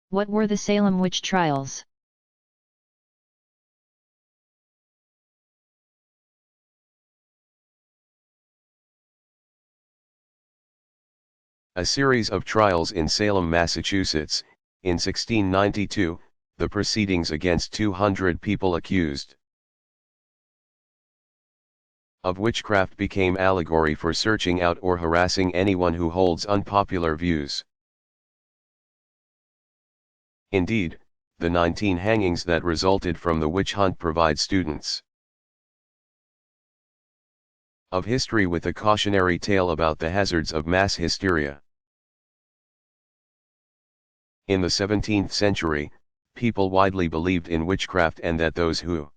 What were the Salem witch trials? A series of trials in Salem, Massachusetts, in 1692, the proceedings against 200 people accused of witchcraft became allegory for searching out or harassing anyone who holds unpopular views. Indeed, the 19 hangings that resulted from the witch hunt provide students of history with a cautionary tale about the hazards of mass hysteria. In the 17th century, people widely believed in witchcraft and that those who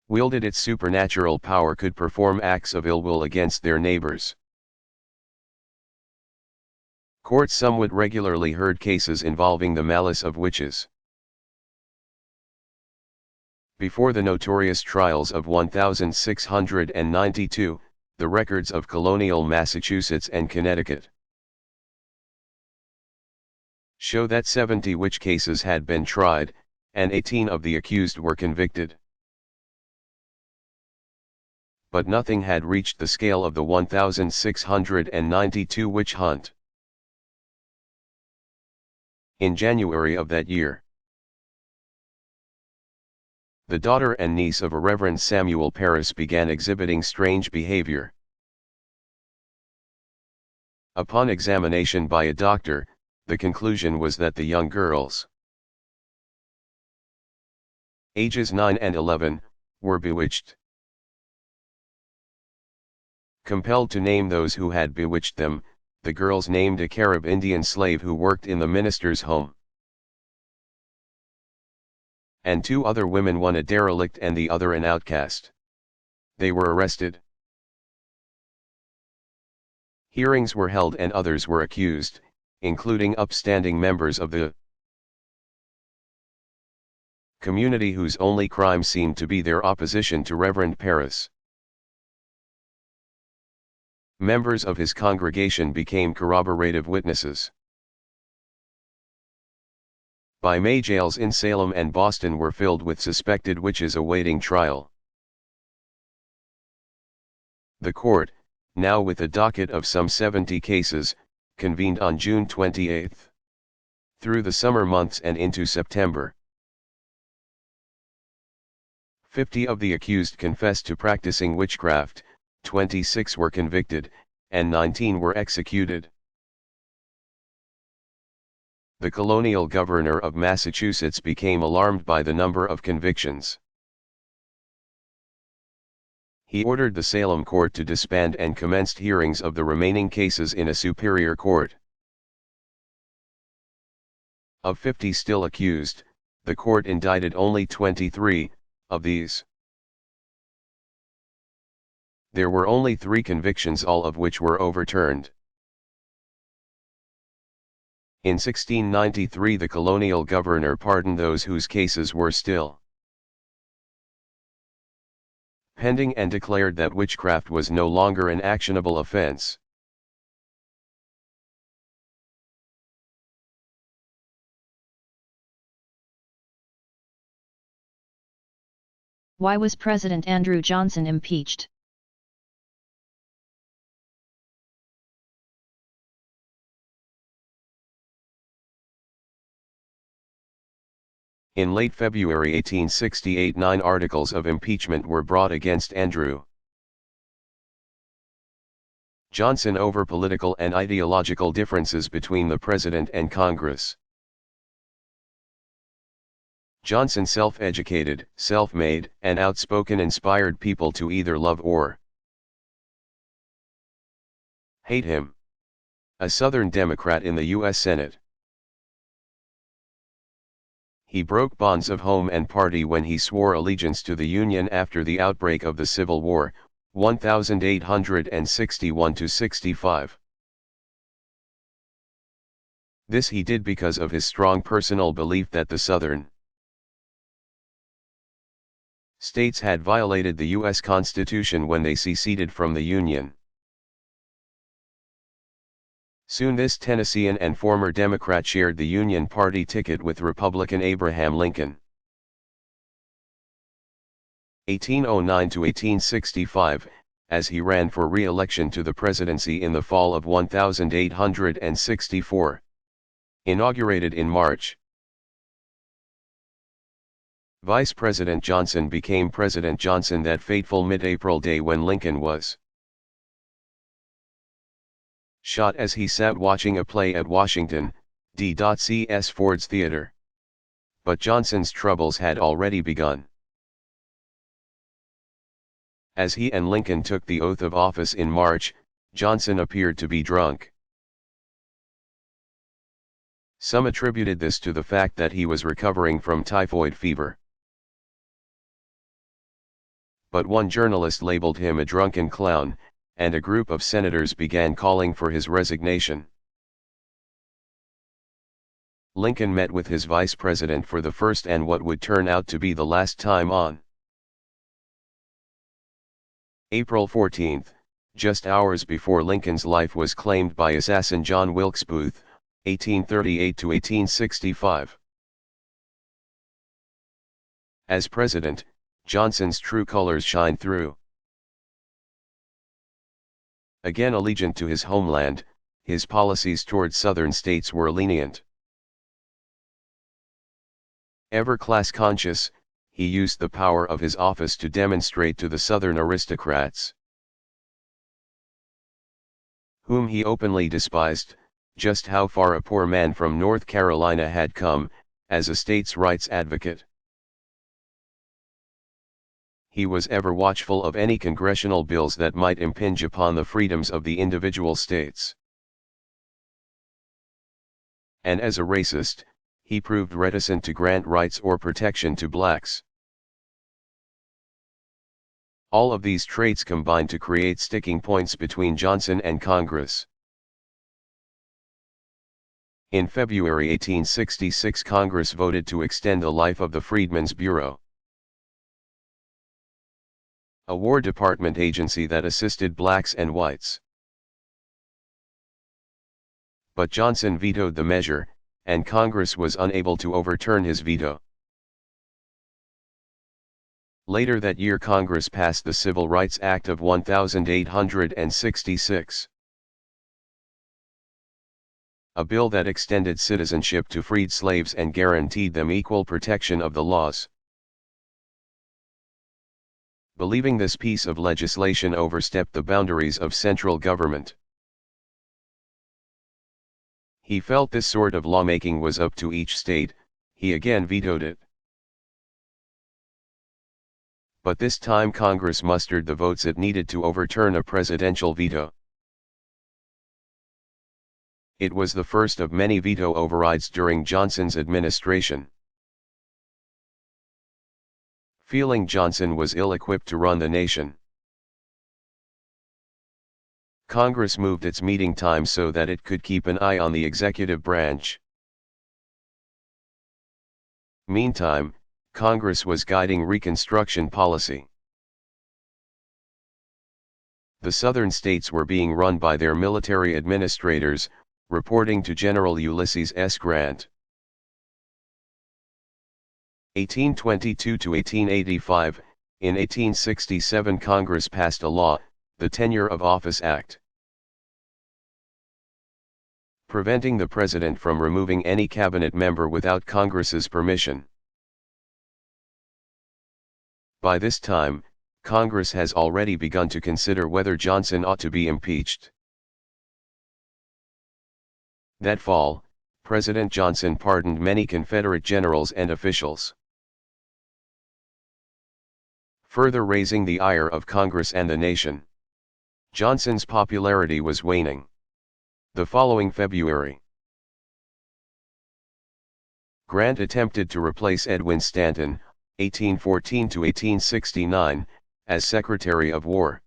wielded its supernatural power could perform acts of ill will against their neighbors. Courts somewhat regularly heard cases involving the malice of witches. Before the notorious trials of 1692, the records of colonial Massachusetts and Connecticut show that 70 witch cases had been tried, and 18 of the accused were convicted. But nothing had reached the scale of the 1692 witch hunt. In January of that year, the daughter and niece of a Reverend Samuel Parris began exhibiting strange behavior. Upon examination by a doctor, the conclusion was that the young girls, ages 9 and 11, were bewitched. Compelled to name those who had bewitched them, the girls named a Carib Indian slave who worked in the minister's home, and 2 other women, one a derelict and the other an outcast. They were arrested. Hearings were held and others were accused, including upstanding members of the community whose only crime seemed to be their opposition to Reverend Parris. Members of his congregation became corroborative witnesses. By May, jails in Salem and Boston were filled with suspected witches awaiting trial. The court, now with a docket of some 70 cases, convened on June 28. Through the summer months and into September, 50 of the accused confessed to practicing witchcraft, 26 were convicted, and 19 were executed. The colonial governor of Massachusetts became alarmed by the number of convictions. He ordered the Salem court to disband and commenced hearings of the remaining cases in a superior court. Of 50 still accused, the court indicted only 23. Of these, there were only 3 convictions, all of which were overturned. In 1693 the colonial governor pardoned those whose cases were still pending and declared that witchcraft was no longer an actionable offense. Why was President Andrew Johnson impeached? In late February 1868 9 articles of impeachment were brought against Andrew Johnson over political and ideological differences between the President and Congress. Johnson, self-educated, self-made, and outspoken, inspired people to either love or hate him. A Southern Democrat in the U.S. Senate, he broke bonds of home and party when he swore allegiance to the Union after the outbreak of the Civil War, 1861–65. This he did because of his strong personal belief that the Southern states had violated the U.S. Constitution when they seceded from the Union. Soon this Tennessean and former Democrat shared the Union Party ticket with Republican Abraham Lincoln. 1809 to 1865, as he ran for re-election to the presidency in the fall of 1864. Inaugurated in March. Vice President Johnson became President Johnson that fateful mid-April day when Lincoln was shot as he sat watching a play at Washington, D.C.'s Ford's Theater. But Johnson's troubles had already begun. As he and Lincoln took the oath of office in March, Johnson appeared to be drunk. Some attributed this to the fact that he was recovering from typhoid fever. But one journalist labeled him a drunken clown, and a group of senators began calling for his resignation. Lincoln met with his vice president for the first and what would turn out to be the last time on April 14, just hours before Lincoln's life was claimed by assassin John Wilkes Booth, 1838 to 1865. As president, Johnson's true colors shined through. Again allegiant to his homeland, his policies toward southern states were lenient. Ever class-conscious, he used the power of his office to demonstrate to the southern aristocrats, whom he openly despised, just how far a poor man from North Carolina had come, as a states' rights advocate. He was ever watchful of any congressional bills that might impinge upon the freedoms of the individual states. And as a racist, he proved reticent to grant rights or protection to blacks. All of these traits combined to create sticking points between Johnson and Congress. In February 1866, Congress voted to extend the life of the Freedmen's Bureau, a War Department agency that assisted blacks and whites. But Johnson vetoed the measure, and Congress was unable to overturn his veto. Later that year, Congress passed the Civil Rights Act of 1866, a bill that extended citizenship to freed slaves and guaranteed them equal protection of the laws. Believing this piece of legislation overstepped the boundaries of central government, he felt this sort of lawmaking was up to each state. He again vetoed it. But this time Congress mustered the votes it needed to overturn a presidential veto. It was the first of many veto overrides during Johnson's administration. Feeling Johnson was ill-equipped to run the nation, Congress moved its meeting time so that it could keep an eye on the executive branch. Meantime, Congress was guiding Reconstruction policy. The southern states were being run by their military administrators, reporting to General Ulysses S. Grant. 1822 to 1885, in 1867 Congress passed a law, the Tenure of Office Act, preventing the President from removing any cabinet member without Congress's permission. By this time, Congress has already begun to consider whether Johnson ought to be impeached. That fall, President Johnson pardoned many Confederate generals and officials, further raising the ire of Congress and the nation. Johnson's popularity was waning. The following February, Grant attempted to replace Edwin Stanton, 1814 to 1869, as Secretary of War.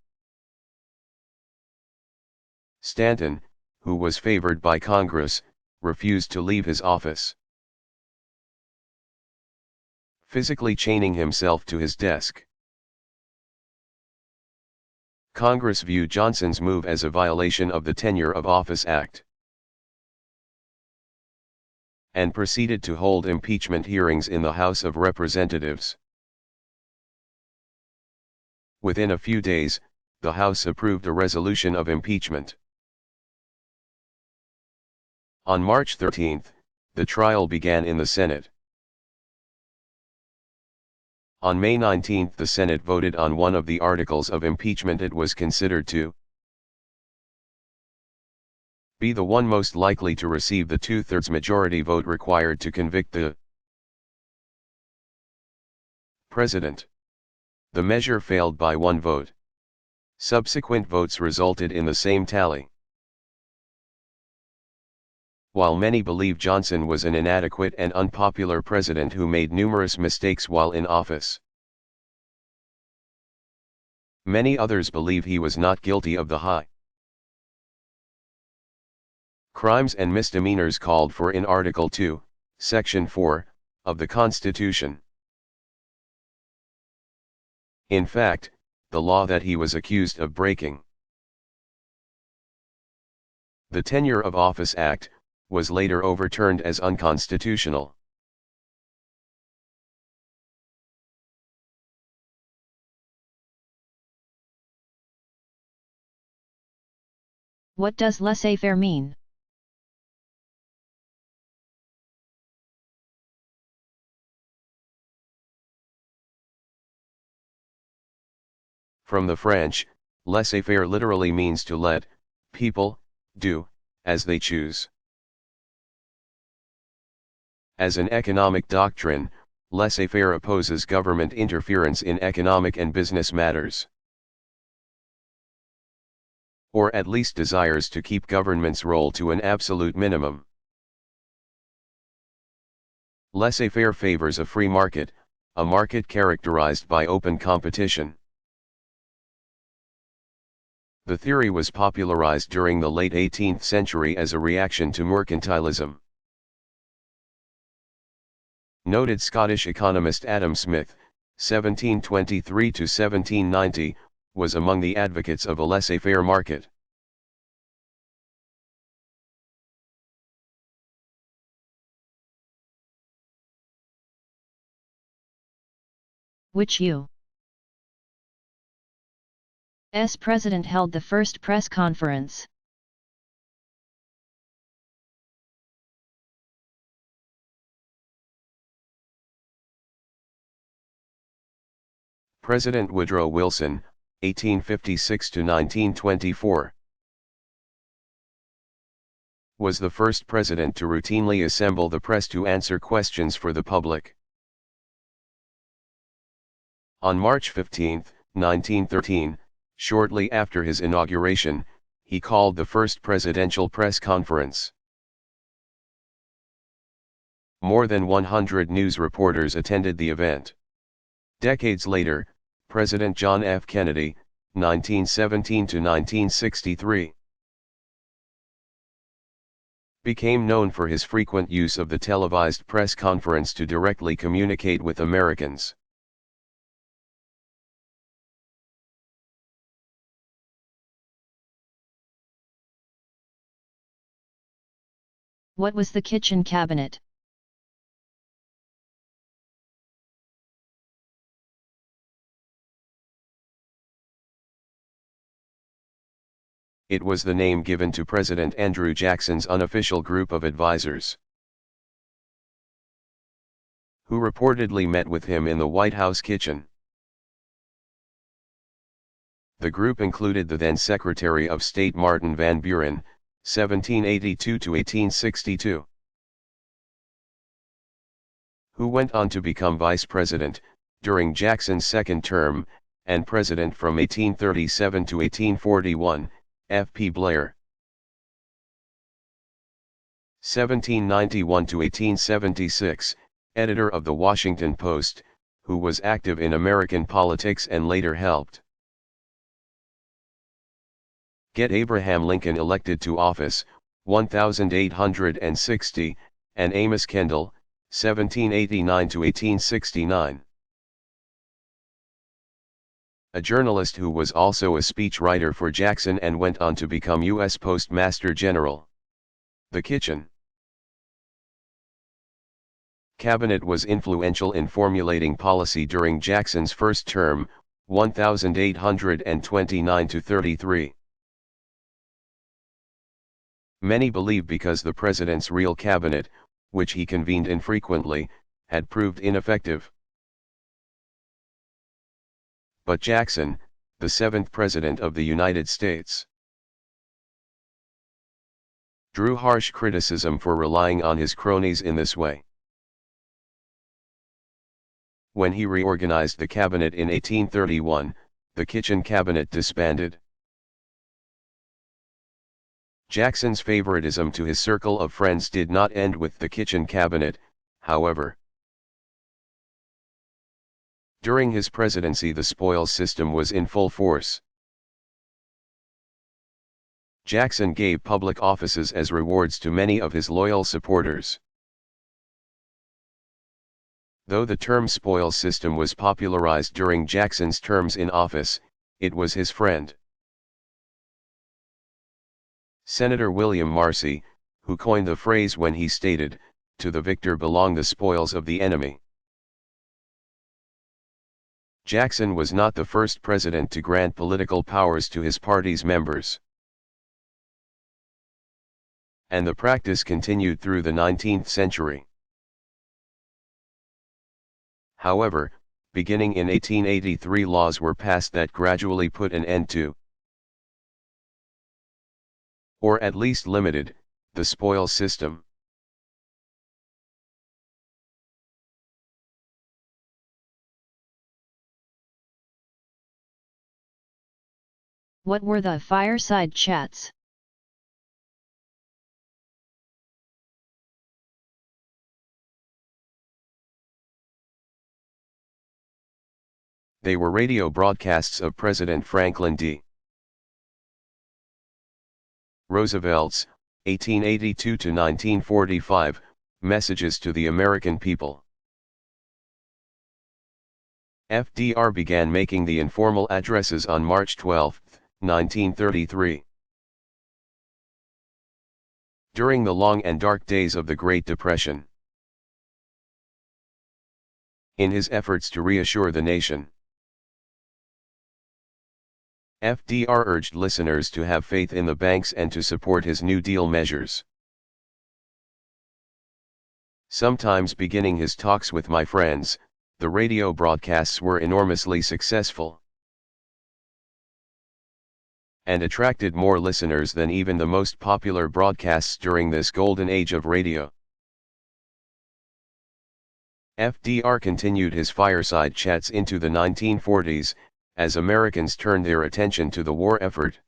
Stanton, who was favored by Congress, refused to leave his office, physically chaining himself to his desk. Congress viewed Johnson's move as a violation of the Tenure of Office Act. and proceeded to hold impeachment hearings in the House of Representatives. Within a few days, the House approved a resolution of impeachment. On March 13, the trial began in the Senate. On May 19 the Senate voted on one of the articles of impeachment. It was considered to be the one most likely to receive the two-thirds majority vote required to convict the President. The measure failed by one vote. Subsequent votes resulted in the same tally. While many believe Johnson was an inadequate and unpopular president who made numerous mistakes while in office, many others believe he was not guilty of the high crimes and misdemeanors called for in Article 2, Section 4, of the Constitution. In fact, the law that he was accused of breaking, the Tenure of Office Act, was later overturned as unconstitutional. What does laissez-faire mean? From the French, laissez-faire literally means to let people do as they choose. As an economic doctrine, laissez-faire opposes government interference in economic and business matters, or at least desires to keep government's role to an absolute minimum. Laissez-faire favors a free market, a market characterized by open competition. The theory was popularized during the late 18th century as a reaction to mercantilism. Noted Scottish economist Adam Smith, 1723–1790, was among the advocates of a laissez-faire market. Which U.S. president held the first press conference? President Woodrow Wilson, 1856–1924. Was the first president to routinely assemble the press to answer questions for the public. On March 15, 1913, shortly after his inauguration, he called the first presidential press conference. More than 100 news reporters attended the event. Decades later, President John F. Kennedy, 1917–1963, became known for his frequent use of the televised press conference to directly communicate with Americans. What was the kitchen cabinet? It was the name given to President Andrew Jackson's unofficial group of advisors, who reportedly met with him in the White House kitchen. The group included the then Secretary of State Martin Van Buren, 1782–1862, who went on to become vice president, during Jackson's second term, and president from 1837 to 1841, F.P. Blair. 1791 to 1876, editor of the Washington Post, who was active in American politics and later helped get Abraham Lincoln elected to office, 1860, and Amos Kendall, 1789 to 1869. A journalist who was also a speechwriter for Jackson and went on to become U.S. Postmaster General. The kitchen cabinet was influential in formulating policy during Jackson's first term, 1829–33. Many believe because the president's real cabinet, which he convened infrequently, had proved ineffective. But Jackson, the seventh President of the United States, drew harsh criticism for relying on his cronies in this way. When he reorganized the cabinet in 1831, the kitchen cabinet disbanded. Jackson's favoritism to his circle of friends did not end with the kitchen cabinet, however. During his presidency, the spoils system was in full force. Jackson gave public offices as rewards to many of his loyal supporters. Though the term spoils system was popularized during Jackson's terms in office, it was his friend, Senator William Marcy, who coined the phrase when he stated, "To the victor belong the spoils of the enemy." Jackson was not the first president to grant political powers to his party's members, and the practice continued through the 19th century. However, beginning in 1883, laws were passed that gradually put an end to, or at least limited, the spoils system. What were the fireside chats? They were radio broadcasts of President Franklin D. Roosevelt's, 1882–1945, messages to the American people. FDR began making the informal addresses on March 12, 1933. During the long and dark days of the Great Depression. In his efforts to reassure the nation, FDR urged listeners to have faith in the banks and to support his New Deal measures. Sometimes beginning his talks with "My friends," the radio broadcasts were enormously successful, and attracted more listeners than even the most popular broadcasts during this golden age of radio. FDR continued his fireside chats into the 1940s, as Americans turned their attention to the war effort.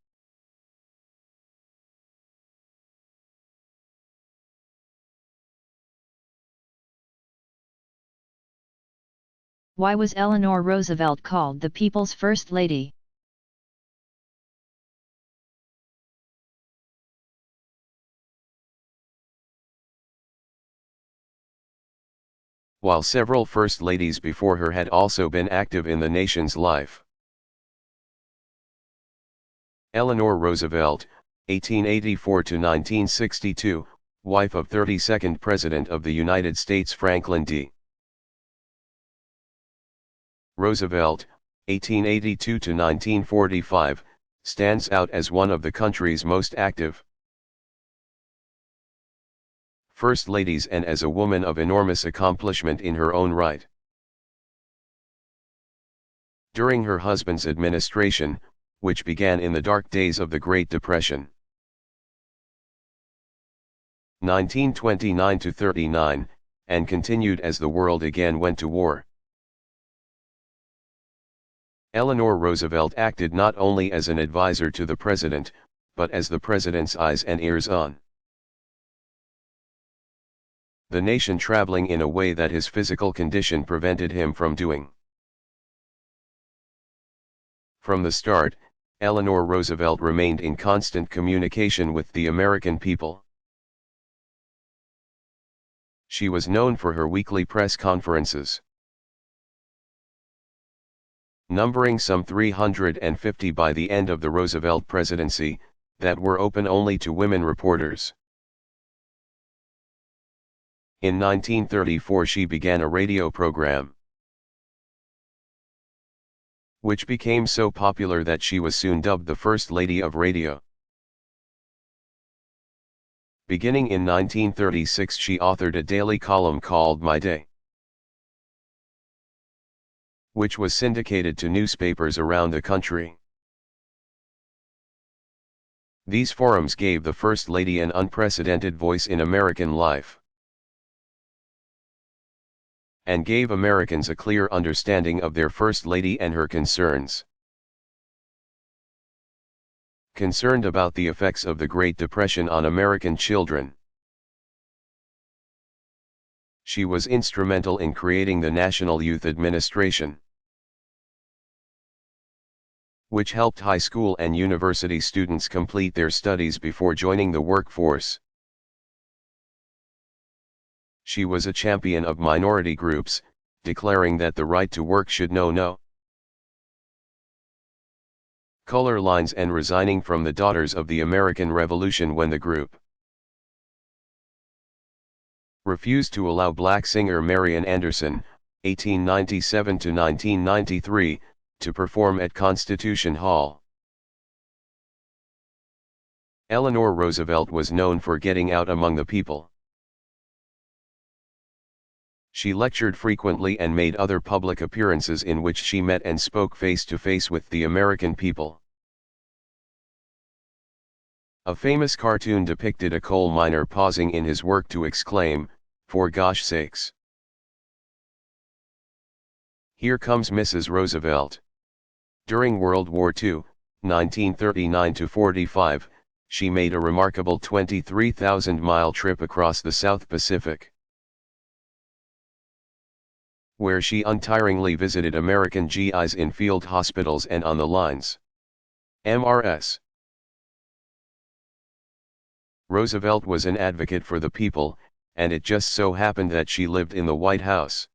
Why was Eleanor Roosevelt called the People's First Lady? While several first ladies before her had also been active in the nation's life. Eleanor Roosevelt, 1884–1962, wife of 32nd President of the United States Franklin D. Roosevelt, 1882–1945, stands out as one of the country's most active first ladies and as a woman of enormous accomplishment in her own right. During her husband's administration, which began in the dark days of the Great Depression, 1929–39, and continued as the world again went to war, Eleanor Roosevelt acted not only as an advisor to the president, but as the president's eyes and ears on the nation, traveling in a way that his physical condition prevented him from doing. From the start, Eleanor Roosevelt remained in constant communication with the American people. She was known for her weekly press conferences, numbering some 350 by the end of the Roosevelt presidency, that were open only to women reporters. In 1934 she began a radio program, which became so popular that she was soon dubbed the First Lady of Radio. Beginning in 1936 she authored a daily column called My Day, which was syndicated to newspapers around the country. These forums gave the First Lady an unprecedented voice in American life, and gave Americans a clear understanding of their First Lady and her concerns. Concerned about the effects of the Great Depression on American children, she was instrumental in creating the National Youth Administration, which helped high school and university students complete their studies before joining the workforce. She was a champion of minority groups, declaring that the right to work should know no color lines and resigning from the Daughters of the American Revolution when the group refused to allow black singer Marian Anderson, 1897–1993, to perform at Constitution Hall. Eleanor Roosevelt was known for getting out among the people. She lectured frequently and made other public appearances in which she met and spoke face to face with the American people. A famous cartoon depicted a coal miner pausing in his work to exclaim, "For gosh sakes! Here comes Mrs. Roosevelt." During World War II, 1939–45, she made a remarkable 23,000-mile trip across the South Pacific, where she untiringly visited American GIs in field hospitals and on the lines. Mrs. Roosevelt was an advocate for the people, and it just so happened that she lived in the White House.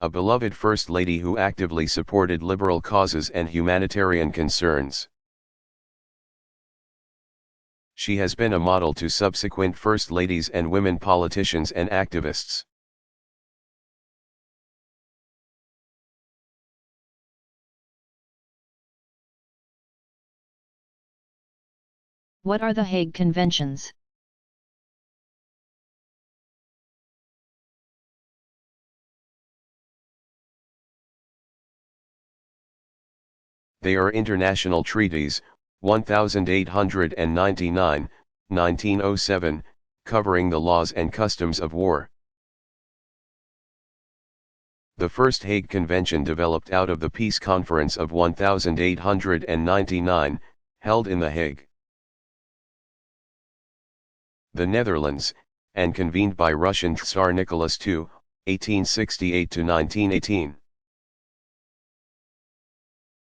A beloved First Lady who actively supported liberal causes and humanitarian concerns. She has been a model to subsequent First Ladies and women politicians and activists. What are the Hague Conventions? They are international treaties, 1899, 1907, covering the laws and customs of war. The First Hague Convention developed out of the Peace Conference of 1899, held in The Hague, the Netherlands, and convened by Russian Tsar Nicholas II, 1868–1918.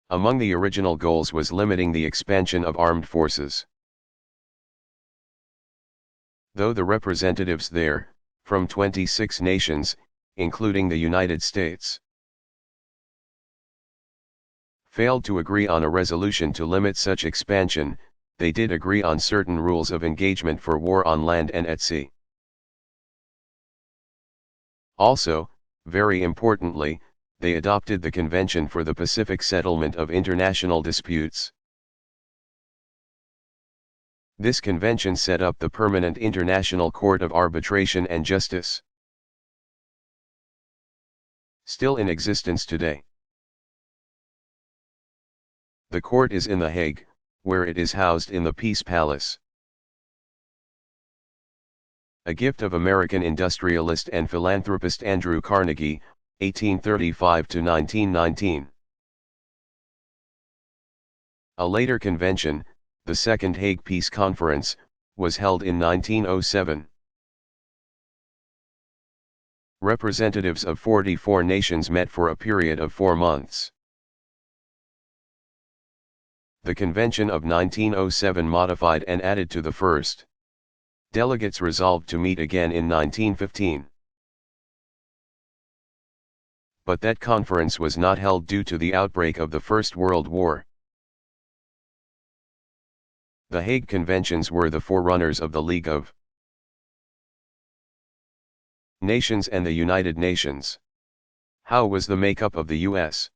Among the original goals was limiting the expansion of armed forces. Though the representatives there, from 26 nations, including the United States, failed to agree on a resolution to limit such expansion, they did agree on certain rules of engagement for war on land and at sea. Also, very importantly, they adopted the Convention for the Pacific Settlement of International Disputes. This convention set up the Permanent International Court of Arbitration and Justice, still in existence today. The court is in The Hague, where it is housed in the Peace Palace. A gift of American industrialist and philanthropist Andrew Carnegie, 1835–1919. A later convention, the Second Hague Peace Conference, was held in 1907. Representatives of 44 nations met for a period of 4 months. The Convention of 1907 modified and added to the first. Delegates resolved to meet again in 1915. But that conference was not held due to the outbreak of the First World War. The Hague Conventions were the forerunners of the League of Nations and the United Nations. How was the makeup of the U.S.?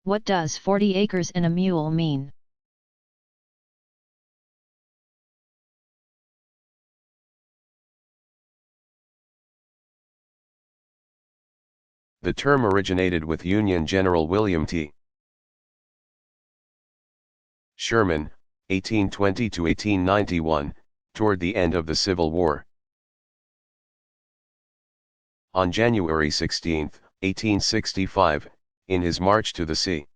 What does 40 acres and a mule mean? The term originated with Union General William T. Sherman, 1820 to 1891, toward the end of the Civil War. On January 16, 1865, in his march to the sea,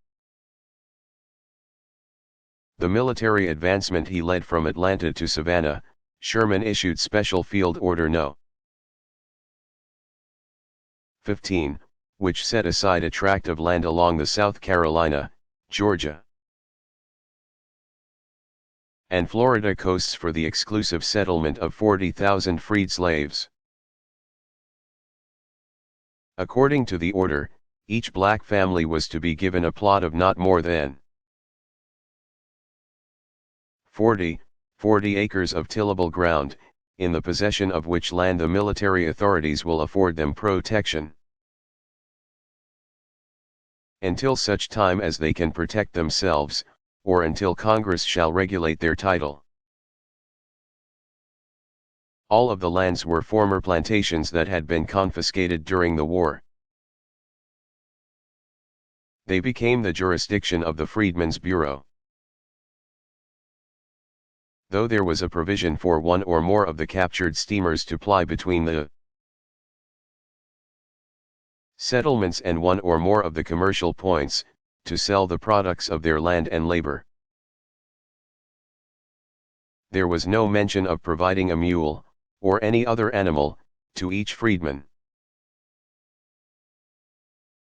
the military advancement he led from Atlanta to Savannah, Sherman issued Special Field Order No. 15, which set aside a tract of land along the South Carolina, Georgia, and Florida coasts for the exclusive settlement of 40,000 freed slaves. According to the order, each black family was to be given a plot of not more than 40 acres of tillable ground, in the possession of which land the military authorities will afford them protection until such time as they can protect themselves, or until Congress shall regulate their title. All of the lands were former plantations that had been confiscated during the war. They became the jurisdiction of the Freedmen's Bureau. Though there was a provision for one or more of the captured steamers to ply between the settlements and one or more of the commercial points, to sell the products of their land and labor. There was no mention of providing a mule, or any other animal, to each freedman.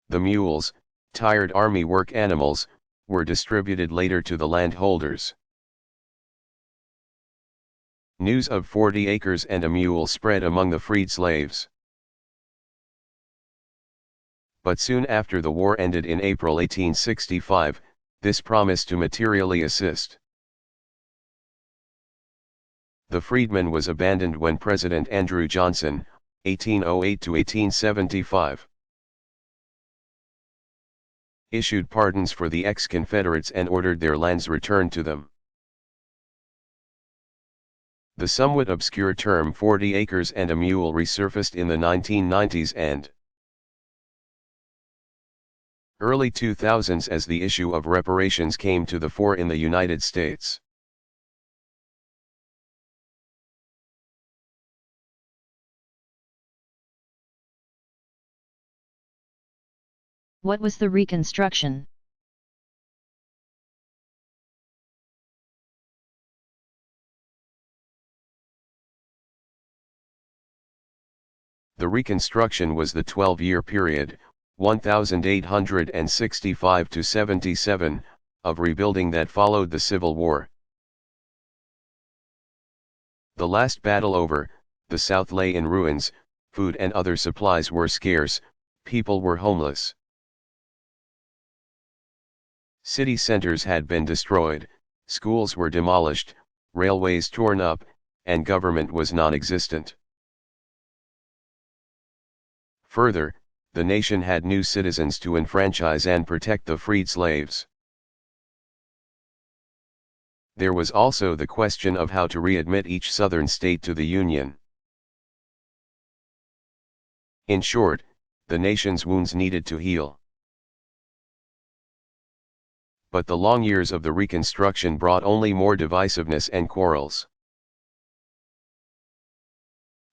The mules, tired army work animals, were distributed later to the landholders. News of 40 acres and a mule spread among the freed slaves. But soon after the war ended in April 1865, this promised to materially assist the freedmen was abandoned when President Andrew Johnson, 1808 to 1875, issued pardons for the ex-Confederates and ordered their lands returned to them. The somewhat obscure term 40 acres and a mule resurfaced in the 1990s and early 2000s as the issue of reparations came to the fore in the United States. What was the Reconstruction? The Reconstruction was the 12-year period, 1865 to 77, of rebuilding that followed the Civil War. The last battle over, the South lay in ruins, food and other supplies were scarce, people were homeless. City centers had been destroyed, schools were demolished, railways torn up, and government was non-existent. Further, the nation had new citizens to enfranchise and protect the freed slaves. There was also the question of how to readmit each Southern state to the Union. In short, the nation's wounds needed to heal. But the long years of the Reconstruction brought only more divisiveness and quarrels.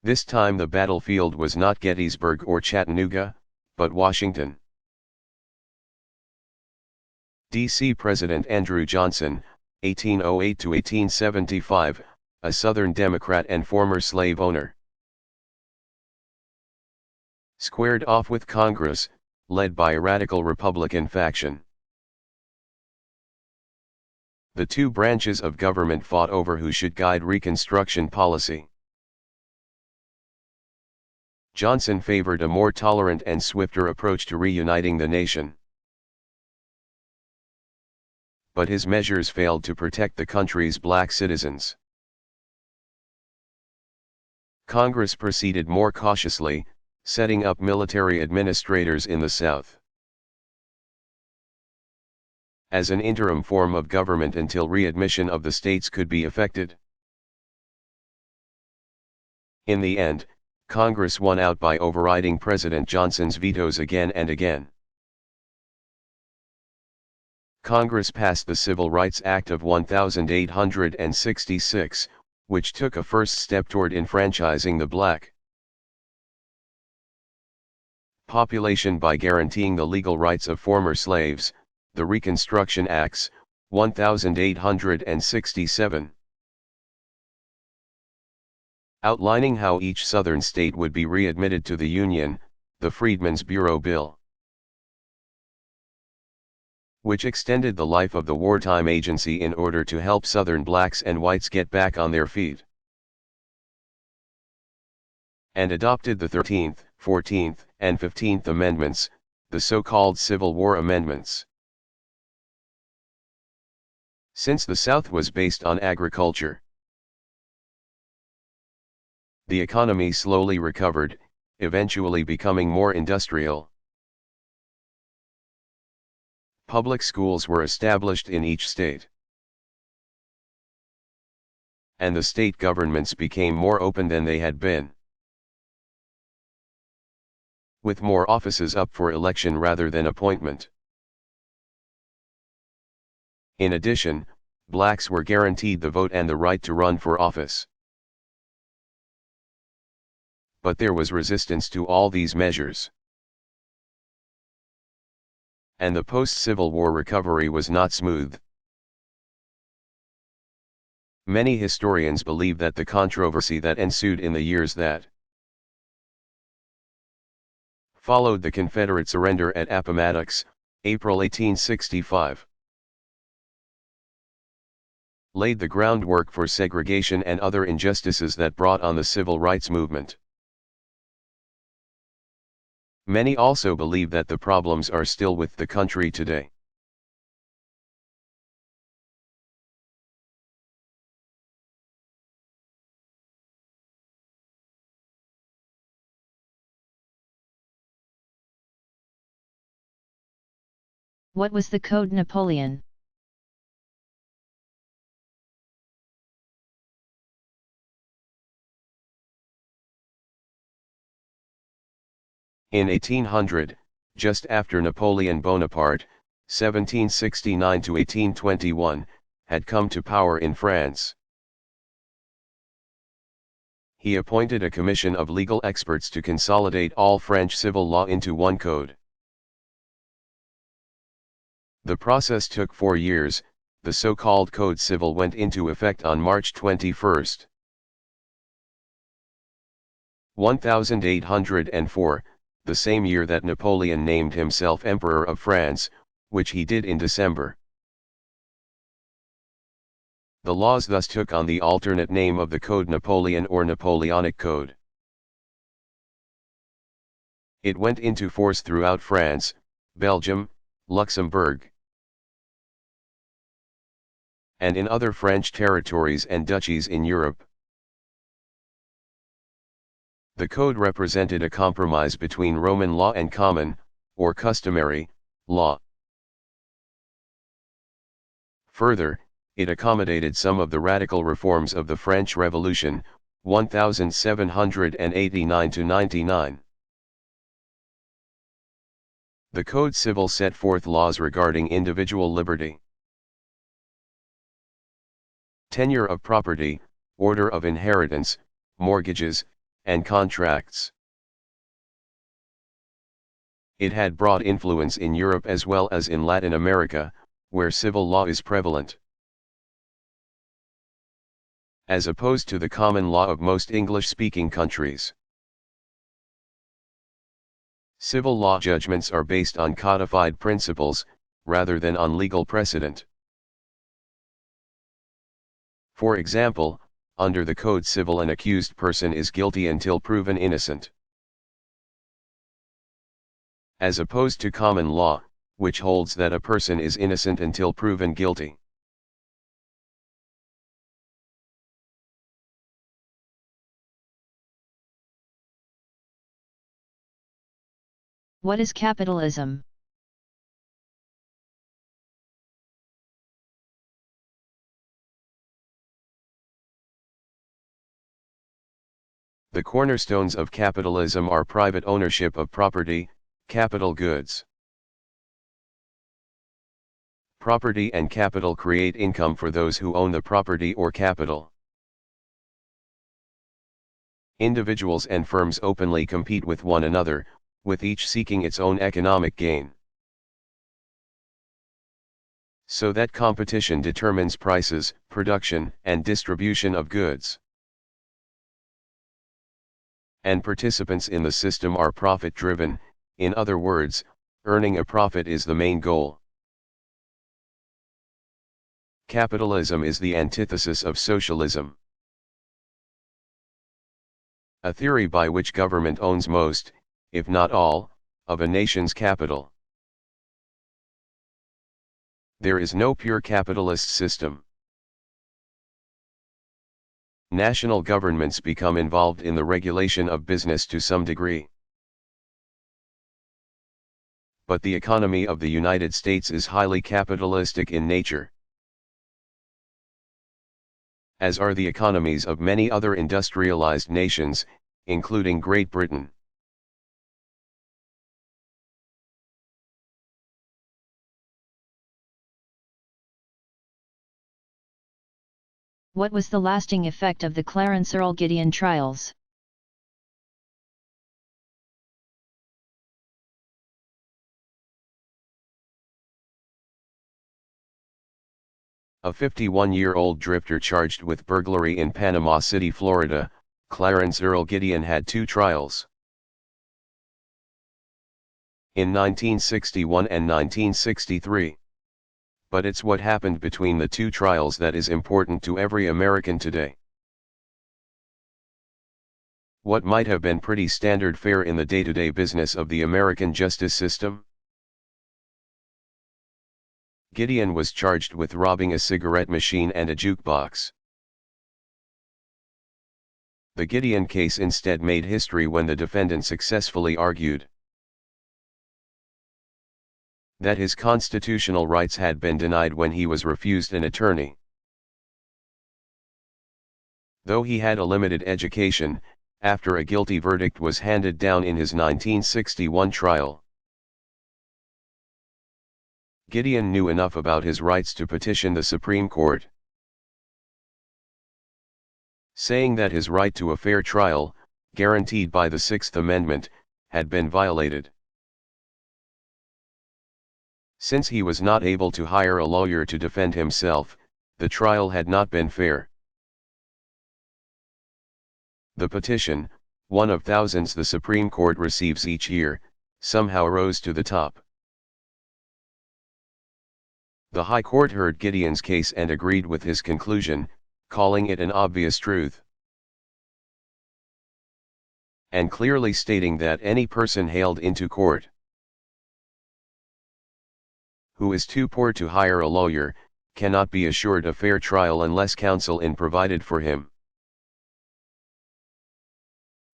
This time the battlefield was not Gettysburg or Chattanooga, but Washington. D.C. President Andrew Johnson, 1808 to 1875, a Southern Democrat and former slave owner, squared off with Congress, led by a radical Republican faction. The two branches of government fought over who should guide Reconstruction policy. Johnson favored a more tolerant and swifter approach to reuniting the nation. but his measures failed to protect the country's black citizens. Congress proceeded more cautiously, setting up military administrators in the South as an interim form of government until readmission of the states could be effected. In the end, Congress won out by overriding President Johnson's vetoes again and again. Congress passed the Civil Rights Act of 1866, which took a first step toward enfranchising the black population by guaranteeing the legal rights of former slaves, the Reconstruction Acts, 1867. Outlining how each Southern state would be readmitted to the Union, the Freedmen's Bureau Bill, which extended the life of the wartime agency in order to help Southern blacks and whites get back on their feet, and adopted the 13th, 14th, and 15th Amendments, the so-called Civil War Amendments. Since the South was based on agriculture, the economy slowly recovered, eventually becoming more industrial. Public schools were established in each state, and the state governments became more open than they had been, with more offices up for election rather than appointment. In addition, blacks were guaranteed the vote and the right to run for office. But there was resistance to all these measures, and the post-Civil War recovery was not smooth. Many historians believe that the controversy that ensued in the years that followed the Confederate surrender at Appomattox, April 1865, laid the groundwork for segregation and other injustices that brought on the civil rights movement. Many also believe that the problems are still with the country today. What was the Code Napoleon? In 1800, just after Napoleon Bonaparte, 1769 to 1821, had come to power in France, he appointed a commission of legal experts to consolidate all French civil law into one code. The process took 4 years. The so-called Code Civil went into effect on March 21, 1804, the same year that Napoleon named himself Emperor of France, which he did in December. The laws thus took on the alternate name of the Code Napoleon or Napoleonic Code. It went into force throughout France, Belgium, Luxembourg, and in other French territories and duchies in Europe. The code represented a compromise between Roman law and common, or customary, law. Further, it accommodated some of the radical reforms of the French Revolution, 1789–99. The Code Civil set forth laws regarding individual liberty, tenure of property, order of inheritance, mortgages, and contracts. It had broad influence in Europe as well as in Latin America, where civil law is prevalent, as opposed to the common law of most English-speaking countries. Civil law judgments are based on codified principles, rather than on legal precedent. For example, under the Code Civil an accused person is guilty until proven innocent, as opposed to common law, which holds that a person is innocent until proven guilty. What is capitalism? The cornerstones of capitalism are private ownership of property, capital goods. Property and capital create income for those who own the property or capital. Individuals and firms openly compete with one another, with each seeking its own economic gain. So that competition determines prices, production, and distribution of goods. And participants in the system are profit-driven, in other words, earning a profit is the main goal. Capitalism is the antithesis of socialism. A theory by which government owns most, if not all, of a nation's capital. There is no pure capitalist system. National governments become involved in the regulation of business to some degree. But the economy of the United States is highly capitalistic in nature, as are the economies of many other industrialized nations, including Great Britain. What was the lasting effect of the Clarence Earl Gideon trials? A 51-year-old drifter charged with burglary in Panama City, Florida, Clarence Earl Gideon had two trials. In 1961 and 1963. But it's what happened between the two trials that is important to every American today. What might have been pretty standard fare in the day-to-day business of the American justice system? Gideon was charged with robbing a cigarette machine and a jukebox. The Gideon case instead made history when the defendant successfully argued that his constitutional rights had been denied when he was refused an attorney. Though he had a limited education, after a guilty verdict was handed down in his 1961 trial, Gideon knew enough about his rights to petition the Supreme Court, saying that his right to a fair trial, guaranteed by the Sixth Amendment, had been violated. Since he was not able to hire a lawyer to defend himself, the trial had not been fair. The petition, one of thousands the Supreme Court receives each year, somehow rose to the top. The High Court heard Gideon's case and agreed with his conclusion, calling it an obvious truth, and clearly stating that any person haled into court who is too poor to hire a lawyer, cannot be assured a fair trial unless counsel is provided for him.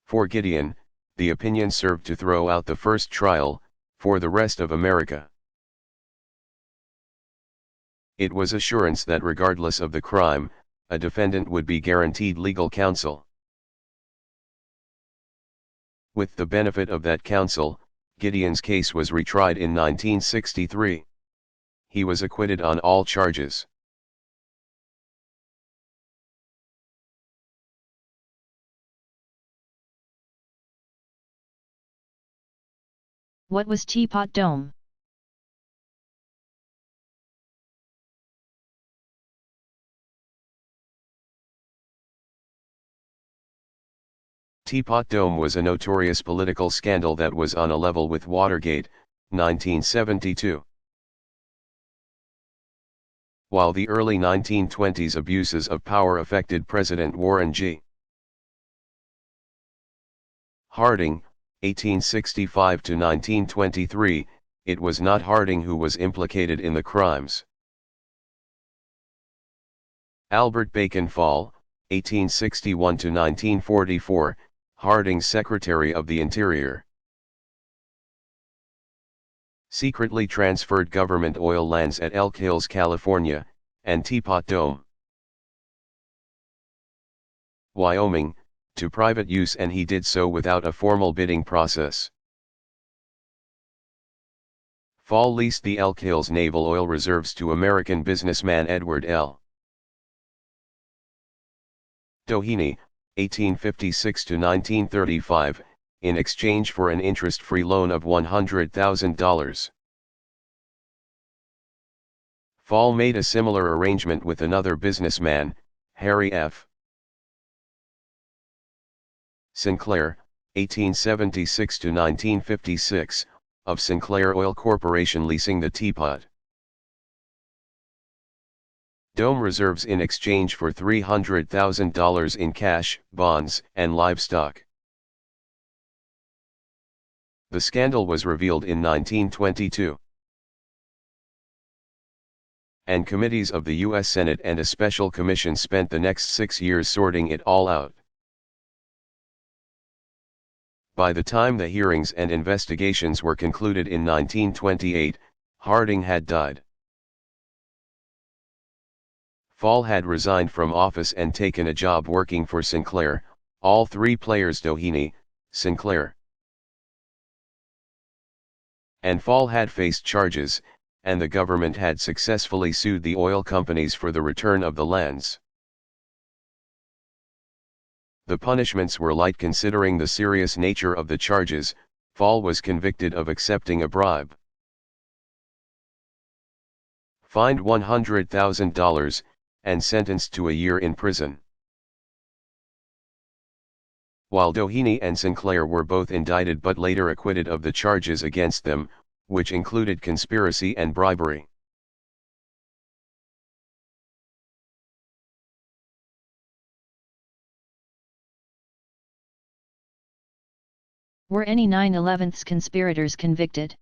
For Gideon, the opinion served to throw out the first trial, for the rest of America. It was assurance that regardless of the crime, a defendant would be guaranteed legal counsel. With the benefit of that counsel, Gideon's case was retried in 1963. He was acquitted on all charges. What was Teapot Dome? Teapot Dome was a notorious political scandal that was on a level with Watergate, 1972. While the early 1920s abuses of power affected President Warren G. Harding, 1865 to 1923, it was not Harding who was implicated in the crimes. Albert Bacon Fall, 1861–1944, Harding's Secretary of the Interior. Secretly transferred government oil lands at Elk Hills, California, and Teapot Dome, Wyoming, to private use, and he did so without a formal bidding process. Fall leased the Elk Hills Naval Oil Reserves to American businessman Edward L. Doheny, 1856–1935, in exchange for an interest-free loan of $100,000. Fall made a similar arrangement with another businessman, Harry F. Sinclair, 1876–1956, of Sinclair Oil Corporation, leasing the Teapot Dome reserves in exchange for $300,000 in cash, bonds, and livestock. The scandal was revealed in 1922. And committees of the U.S. Senate and a special commission spent the next 6 years sorting it all out. By the time the hearings and investigations were concluded in 1928, Harding had died. Fall had resigned from office and taken a job working for Sinclair, all three players Doheny, Sinclair, and Fall had faced charges, and the government had successfully sued the oil companies for the return of the lands. The punishments were light considering the serious nature of the charges. Fall was convicted of accepting a bribe, fined $100,000, and sentenced to a year in prison. While Doheny and Sinclair were both indicted but later acquitted of the charges against them, which included conspiracy and bribery. Were any 9/11 conspirators convicted?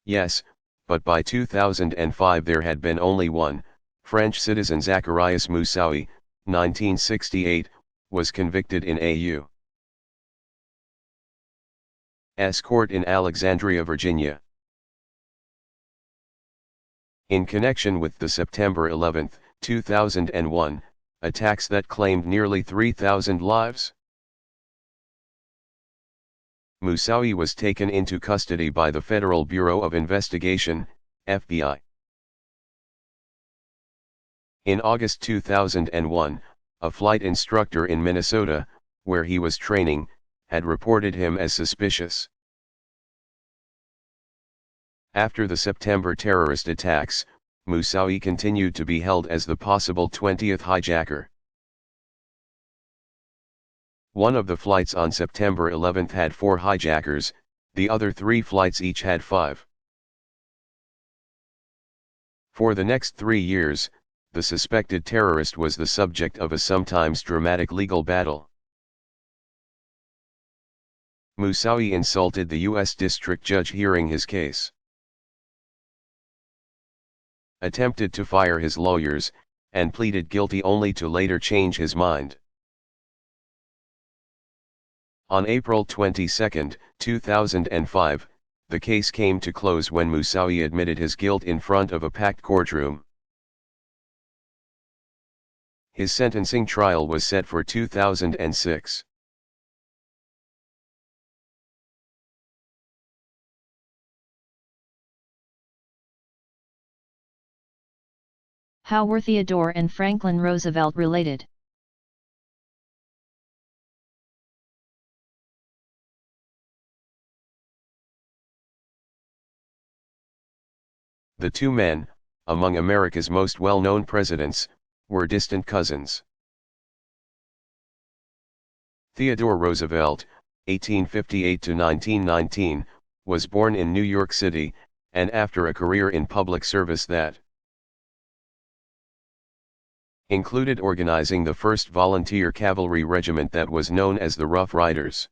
Yes, but by 2005 there had been only one. French citizen Zacharias Moussaoui, 1968, was convicted in a U.S. court in Alexandria, Virginia. In connection with the September 11, 2001, attacks that claimed nearly 3,000 lives. Moussaoui was taken into custody by the Federal Bureau of Investigation, FBI. In August 2001, a flight instructor in Minnesota, where he was training, had reported him as suspicious. After the September terrorist attacks, Moussaoui continued to be held as the possible 20th hijacker. One of the flights on September 11 had 4 hijackers, the other 3 flights each had 5. For the next 3 years, the suspected terrorist was the subject of a sometimes dramatic legal battle. Moussaoui insulted the U.S. district judge hearing his case, attempted to fire his lawyers, and pleaded guilty only to later change his mind. On April 22, 2005, the case came to close when Moussaoui admitted his guilt in front of a packed courtroom. His sentencing trial was set for 2006. How were Theodore and Franklin Roosevelt related? The two men, among America's most well-known presidents, were distant cousins. Theodore Roosevelt, 1858–1919, was born in New York City, and after a career in public service that included organizing the first volunteer cavalry regiment that was known as the Rough Riders.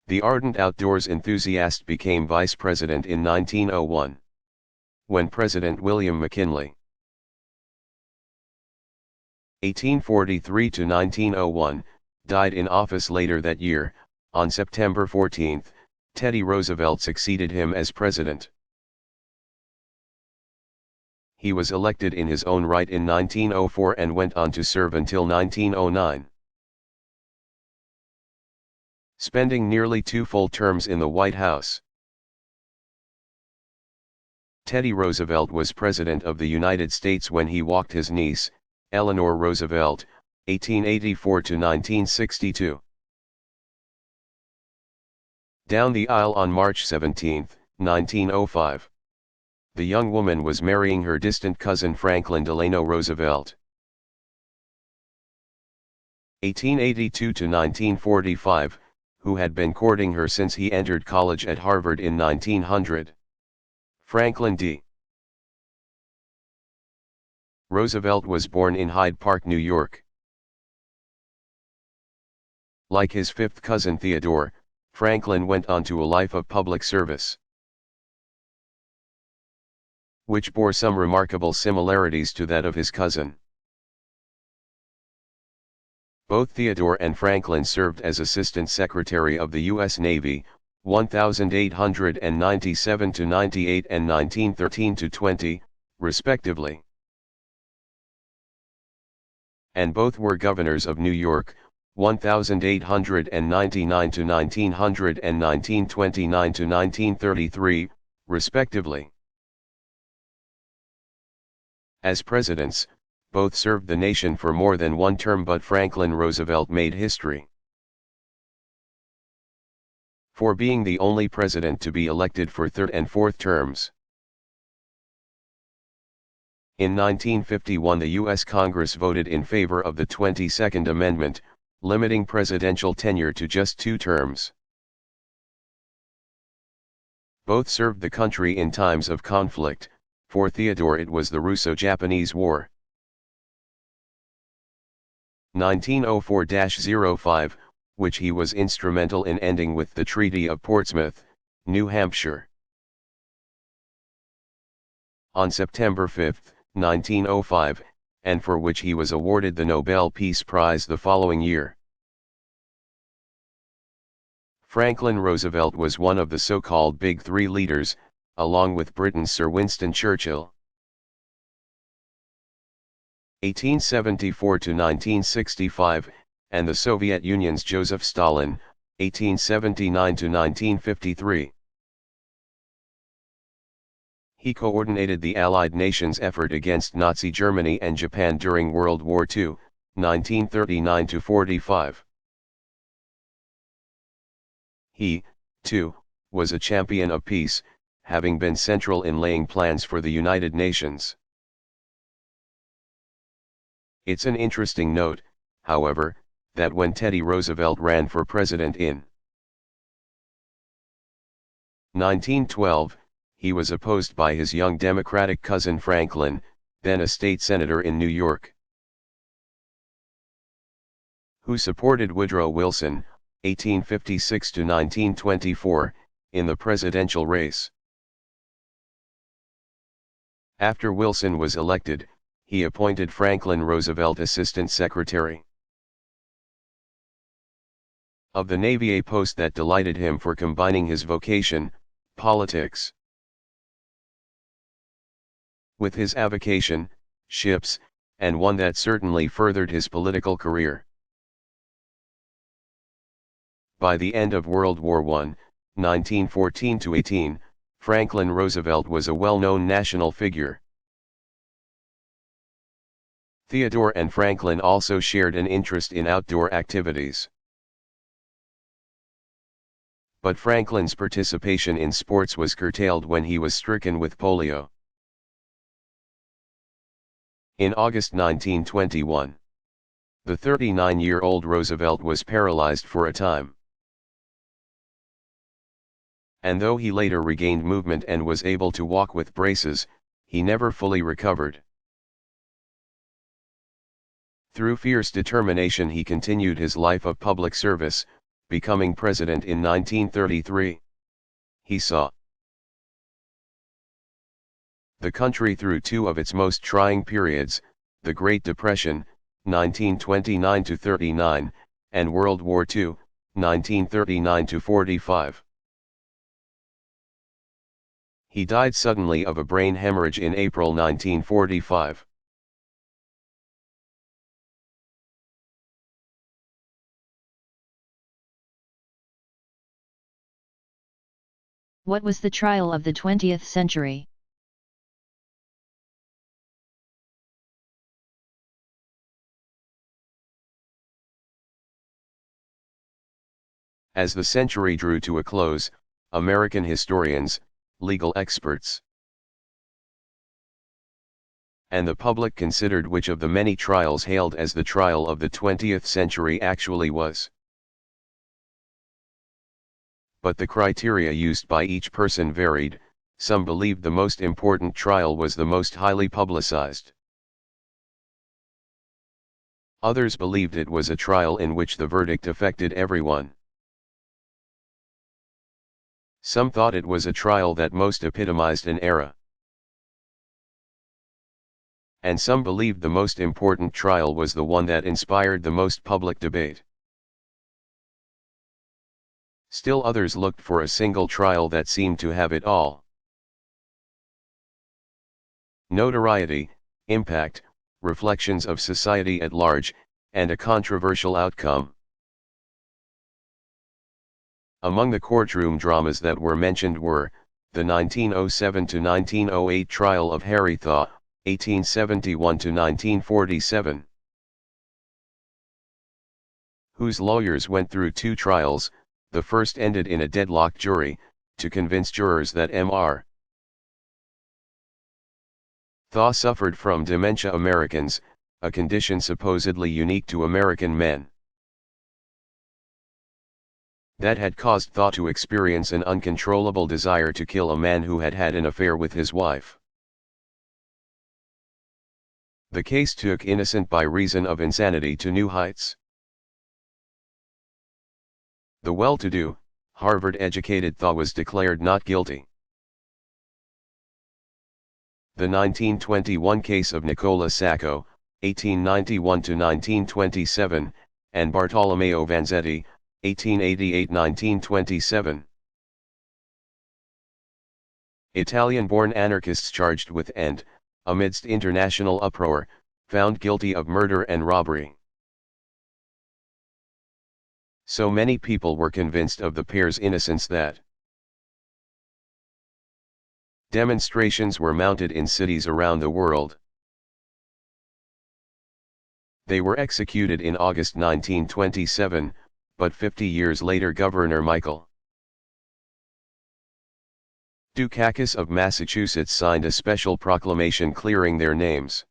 The ardent outdoors enthusiast became vice president in 1901, when President William McKinley (1843 to 1901) died in office later that year. On September 14, Teddy Roosevelt succeeded him as president. He was elected in his own right in 1904 and went on to serve until 1909. Spending nearly 2 full terms in the White House. Teddy Roosevelt was President of the United States when he walked his niece, Eleanor Roosevelt, 1884 to 1962, down the aisle on March 17, 1905. The young woman was marrying her distant cousin Franklin Delano Roosevelt, 1882 to 1945, who had been courting her since he entered college at Harvard in 1900. Franklin D. Roosevelt was born in Hyde Park, New York. Like his fifth cousin Theodore, Franklin went on to a life of public service, which bore some remarkable similarities to that of his cousin. Both Theodore and Franklin served as Assistant Secretary of the U.S. Navy, 1897 to 98 and 1913 to 20, respectively. And both were governors of New York, 1899 to 1900 and 1929 to 1933, respectively. As presidents, both served the nation for more than one term, but Franklin Roosevelt made history for being the only president to be elected for third and fourth terms. In 1951, the U.S. Congress voted in favor of the 22nd Amendment, limiting presidential tenure to just 2 terms. Both served the country in times of conflict. For Theodore it was the Russo-Japanese War, 1904-05, which he was instrumental in ending with the Treaty of Portsmouth, New Hampshire, on September 5, 1905, and for which he was awarded the Nobel Peace Prize the following year. Franklin Roosevelt was one of the so-called Big Three leaders, along with Britain's Sir Winston Churchill, 1874 to 1965, and the Soviet Union's Joseph Stalin, 1879 to 1953. He coordinated the Allied nations' effort against Nazi Germany and Japan during World War II, 1939 to 45. He, too, was a champion of peace, having been central in laying plans for the United Nations. It's an interesting note, however, that when Teddy Roosevelt ran for president in 1912, he was opposed by his young Democratic cousin Franklin, then a state senator in New York, who supported Woodrow Wilson, 1856 to 1924, in the presidential race. After Wilson was elected, he appointed Franklin Roosevelt Assistant Secretary of the Navy, a post that delighted him for combining his vocation, politics, with his avocation, ships, and one that certainly furthered his political career. By the end of World War I, 1914-18, Franklin Roosevelt was a well-known national figure. Theodore and Franklin also shared an interest in outdoor activities, but Franklin's participation in sports was curtailed when he was stricken with polio in August 1921. The 39-year-old Roosevelt was paralyzed for a time, and though he later regained movement and was able to walk with braces, he never fully recovered. Through fierce determination he continued his life of public service, becoming president in 1933. He saw the country through two of its most trying periods, the Great Depression, 1929–39, and World War II, 1939–45. He died suddenly of a brain hemorrhage in April 1945. What was the trial of the 20th century? As the century drew to a close, American historians, legal experts, and the public considered which of the many trials hailed as the trial of the 20th century actually was. But the criteria used by each person varied. Some believed the most important trial was the most highly publicized. Others believed it was a trial in which the verdict affected everyone. Some thought it was a trial that most epitomized an era. And some believed the most important trial was the one that inspired the most public debate. Still others looked for a single trial that seemed to have it all. Notoriety, impact, reflections of society at large, and a controversial outcome. Among the courtroom dramas that were mentioned were, the 1907–1908 trial of Harry Thaw, 1871–1947. Whose lawyers went through two trials. The first ended in a deadlocked jury, to convince jurors that Mr. Thaw suffered from dementia Americans, a condition supposedly unique to American men, that had caused Thaw to experience an uncontrollable desire to kill a man who had had an affair with his wife. The case took innocent by reason of insanity to new heights. The well-to-do, Harvard-educated Thaw was declared not guilty. The 1921 case of Nicola Sacco, 1891–1927, and Bartolomeo Vanzetti, 1888–1927. Italian-born anarchists charged with and, amidst international uproar, found guilty of murder and robbery. So many people were convinced of the pair's innocence that demonstrations were mounted in cities around the world. They were executed in August 1927, but 50 years later Governor Michael Dukakis of Massachusetts signed a special proclamation clearing their names.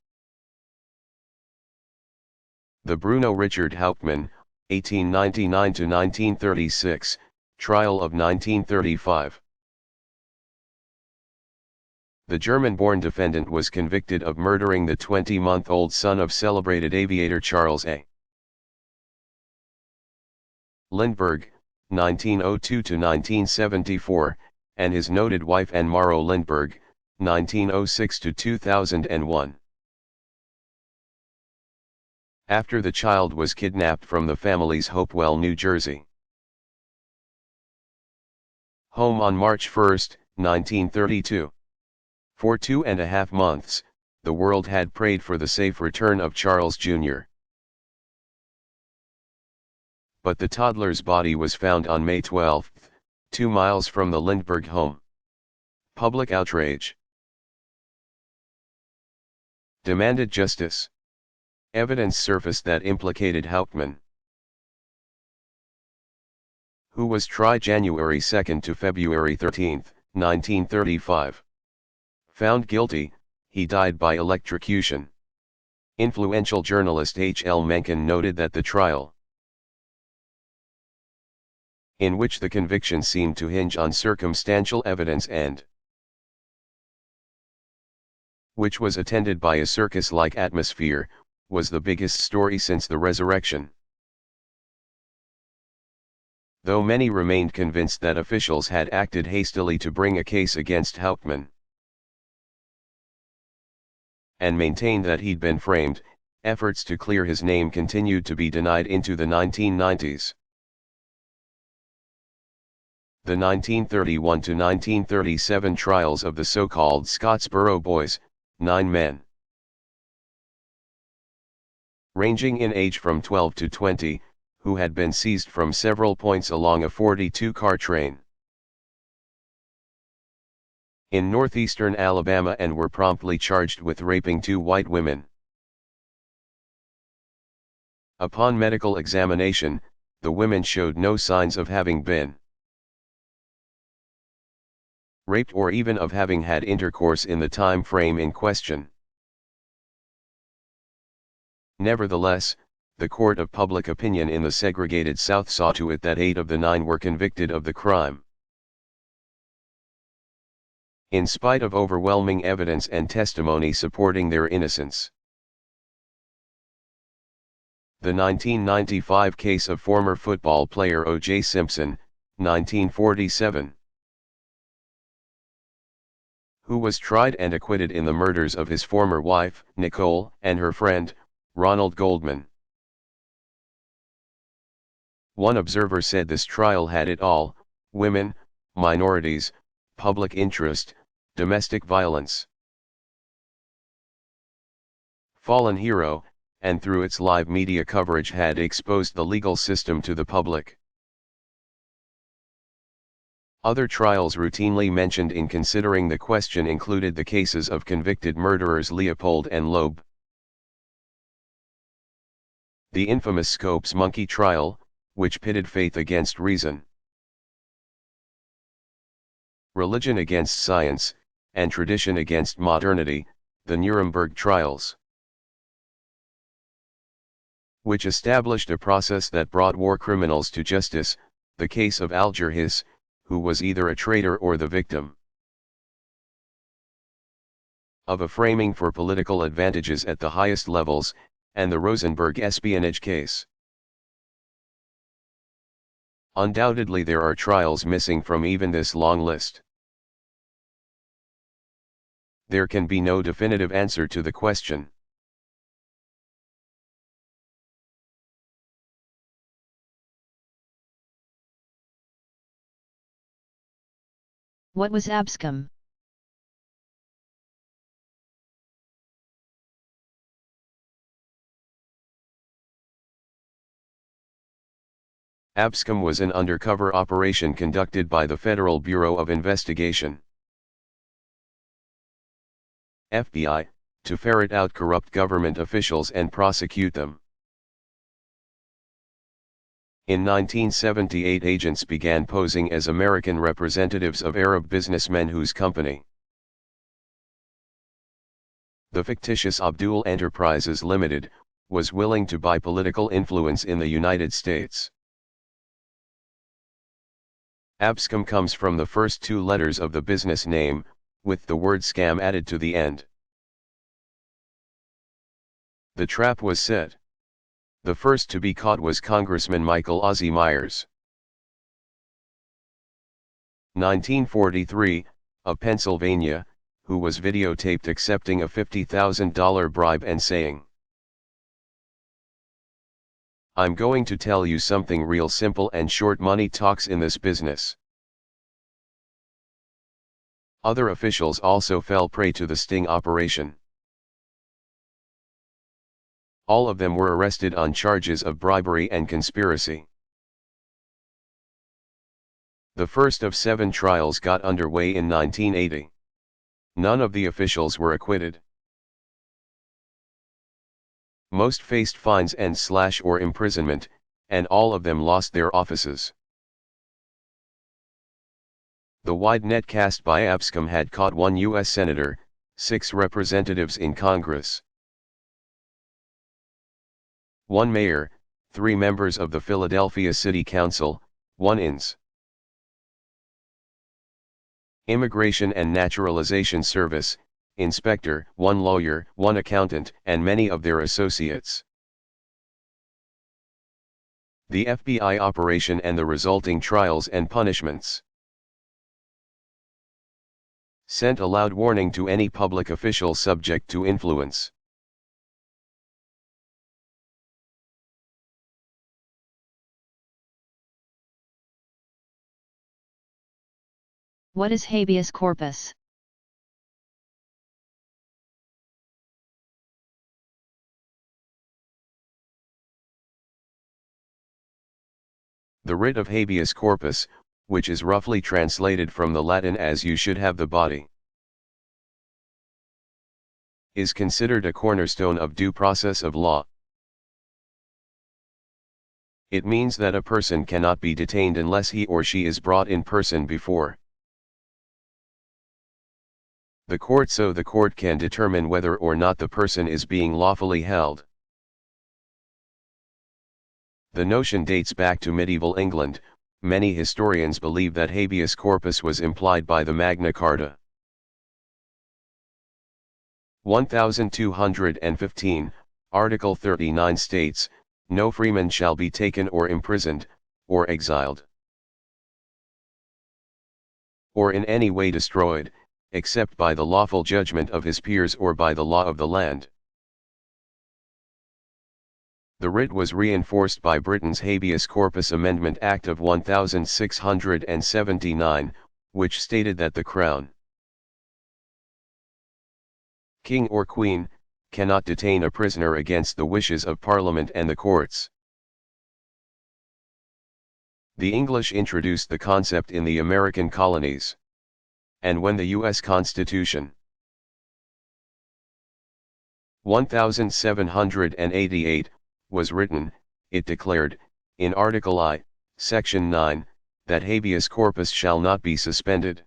The Bruno Richard Hauptmann, 1899–1936, trial of 1935. The German-born defendant was convicted of murdering the 20-month-old son of celebrated aviator Charles A. Lindbergh, 1902–1974, and his noted wife Anne Morrow Lindbergh, 1906–2001. After the child was kidnapped from the family's Hopewell, New Jersey home on March 1, 1932. For 2.5 months, the world had prayed for the safe return of Charles Jr. But the toddler's body was found on May 12, 2 miles from the Lindbergh home. Public outrage demanded justice. Evidence surfaced that implicated Hauptmann, who was tried January 2 to February 13, 1935. Found guilty, he died by electrocution. Influential journalist H. L. Mencken noted that the trial, in which the conviction seemed to hinge on circumstantial evidence and which was attended by a circus-like atmosphere, was the biggest story since the resurrection. Though many remained convinced that officials had acted hastily to bring a case against Hauptmann, and maintained that he'd been framed, efforts to clear his name continued to be denied into the 1990s. The 1931 to 1937 trials of the so-called Scottsboro Boys, 9 men, ranging in age from 12 to 20, who had been seized from several points along a 42-car train in northeastern Alabama and were promptly charged with raping 2 white women. Upon medical examination, the women showed no signs of having been raped or even of having had intercourse in the time frame in question. Nevertheless, the court of public opinion in the segregated South saw to it that 8 of the 9 were convicted of the crime. In spite of overwhelming evidence and testimony supporting their innocence. The 1995 case of former football player O.J. Simpson, 1947, who was tried and acquitted in the murders of his former wife, Nicole, and her friend, Ronald Goldman. One observer said this trial had it all: women, minorities, public interest, domestic violence. Fallen hero, and through its live media coverage had exposed the legal system to the public. Other trials routinely mentioned in considering the question included the cases of convicted murderers Leopold and Loeb, the infamous Scopes monkey trial, which pitted faith against reason, religion against science, and tradition against modernity, the Nuremberg trials, which established a process that brought war criminals to justice, the case of Alger Hiss, who was either a traitor or the victim of a framing for political advantages at the highest levels, and the Rosenberg espionage case. Undoubtedly there are trials missing from even this long list. There can be no definitive answer to the question. What was abscom? Abscom was an undercover operation conducted by the Federal Bureau of Investigation, FBI, to ferret out corrupt government officials and prosecute them. In 1978, agents began posing as American representatives of Arab businessmen whose company, the fictitious Abdul Enterprises Limited, was willing to buy political influence in the United States. Abscom comes from the first 2 letters of the business name, with the word scam added to the end. The trap was set. The first to be caught was Congressman Michael Ozzie Myers, 1943, of Pennsylvania, who was videotaped accepting a $50,000 bribe and saying, "I'm going to tell you something real simple and short: money talks in this business." Other officials also fell prey to the sting operation. All of them were arrested on charges of bribery and conspiracy. The first of 7 trials got underway in 1980. None of the officials were acquitted. Most faced fines and or imprisonment, and all of them lost their offices. The wide net cast by Abscom had caught 1 U.S. Senator, 6 representatives in Congress, 1 mayor, 3 members of the Philadelphia City Council, 1 INS, Immigration and Naturalization Service, inspector, 1 lawyer, 1 accountant, and many of their associates. The FBI operation and the resulting trials and punishments. Sent a loud warning to any public official subject to influence. What is habeas corpus? The writ of habeas corpus, which is roughly translated from the Latin as "you should have the body," is considered a cornerstone of due process of law. It means that a person cannot be detained unless he or she is brought in person before the court, so the court can determine whether or not the person is being lawfully held. The notion dates back to medieval England. Many historians believe that habeas corpus was implied by the Magna Carta. 1215, Article 39 states, "No freeman shall be taken or imprisoned, or exiled, or in any way destroyed, except by the lawful judgment of his peers or by the law of the land." The writ was reinforced by Britain's Habeas Corpus Amendment Act of 1679, which stated that the Crown, King or Queen, cannot detain a prisoner against the wishes of Parliament and the courts. The English introduced the concept in the American colonies. And when the U.S. Constitution 1788 was written, it declared, in Article I, Section 9, that habeas corpus shall not be suspended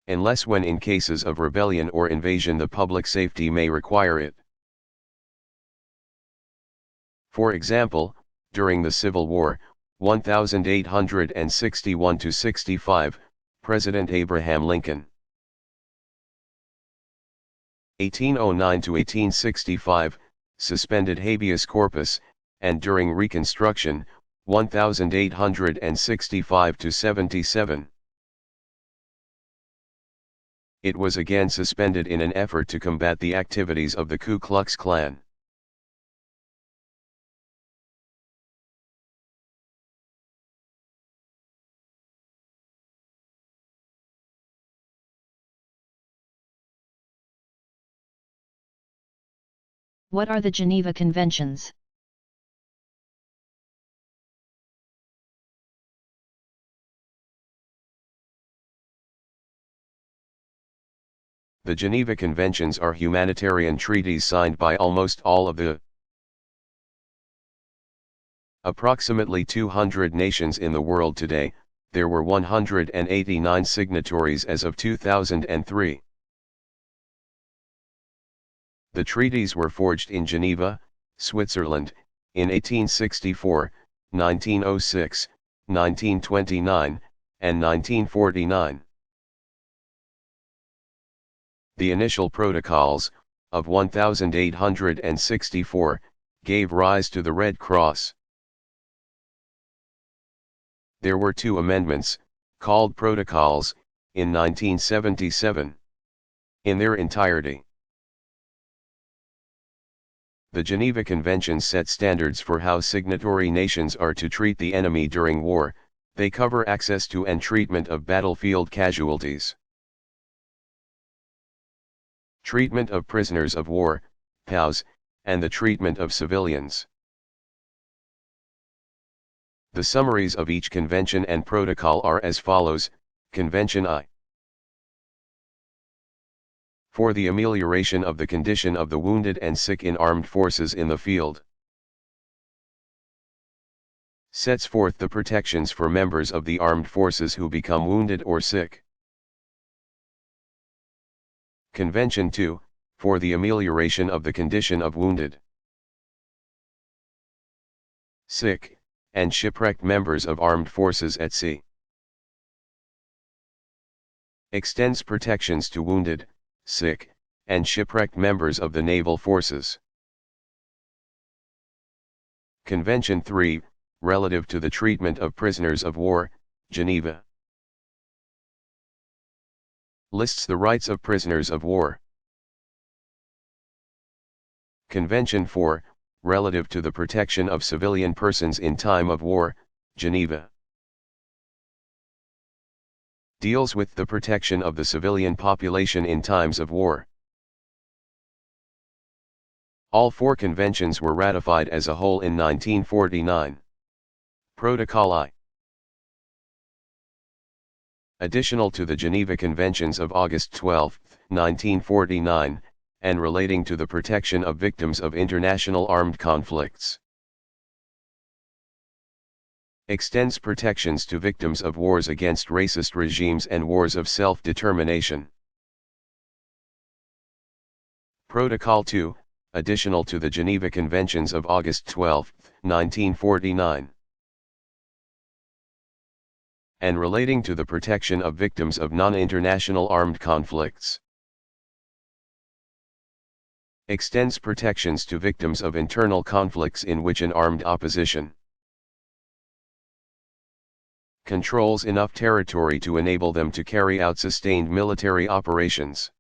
unless when in cases of rebellion or invasion the public safety may require it. For example, during the Civil War, 1861–65, President Abraham Lincoln 1809–1865, suspended habeas corpus, and during Reconstruction, 1865–77. It was again suspended in an effort to combat the activities of the Ku Klux Klan. What are the Geneva Conventions? The Geneva Conventions are humanitarian treaties signed by almost all of the approximately 200 nations in the world today. There were 189 signatories as of 2003. The treaties were forged in Geneva, Switzerland, in 1864, 1906, 1929, and 1949. The initial protocols, of 1864, gave rise to the Red Cross. There were 2 amendments, called protocols, in 1977. In their entirety, the Geneva Conventions set standards for how signatory nations are to treat the enemy during war. They cover access to and treatment of battlefield casualties, treatment of prisoners of war, POWs, and the treatment of civilians. The summaries of each convention and protocol are as follows. Convention I. For the amelioration of the condition of the wounded and sick in armed forces in the field. Sets forth the protections for members of the armed forces who become wounded or sick. Convention II, for the amelioration of the condition of wounded, sick, and shipwrecked members of armed forces at sea. Extends protections to wounded, sick, and shipwrecked members of the naval forces. Convention 3, relative to the treatment of prisoners of war, Geneva. Lists the rights of prisoners of war. Convention 4, relative to the protection of civilian persons in time of war, Geneva. Deals with the protection of the civilian population in times of war. All four conventions were ratified as a whole in 1949. Protocol I. Additional to the Geneva Conventions of August 12, 1949, and relating to the protection of victims of international armed conflicts. Extends protections to victims of wars against racist regimes and wars of self-determination. Protocol II, additional to the Geneva Conventions of August 12, 1949. And relating to the protection of victims of non-international armed conflicts. Extends protections to victims of internal conflicts in which an armed opposition controls enough territory to enable them to carry out sustained military operations.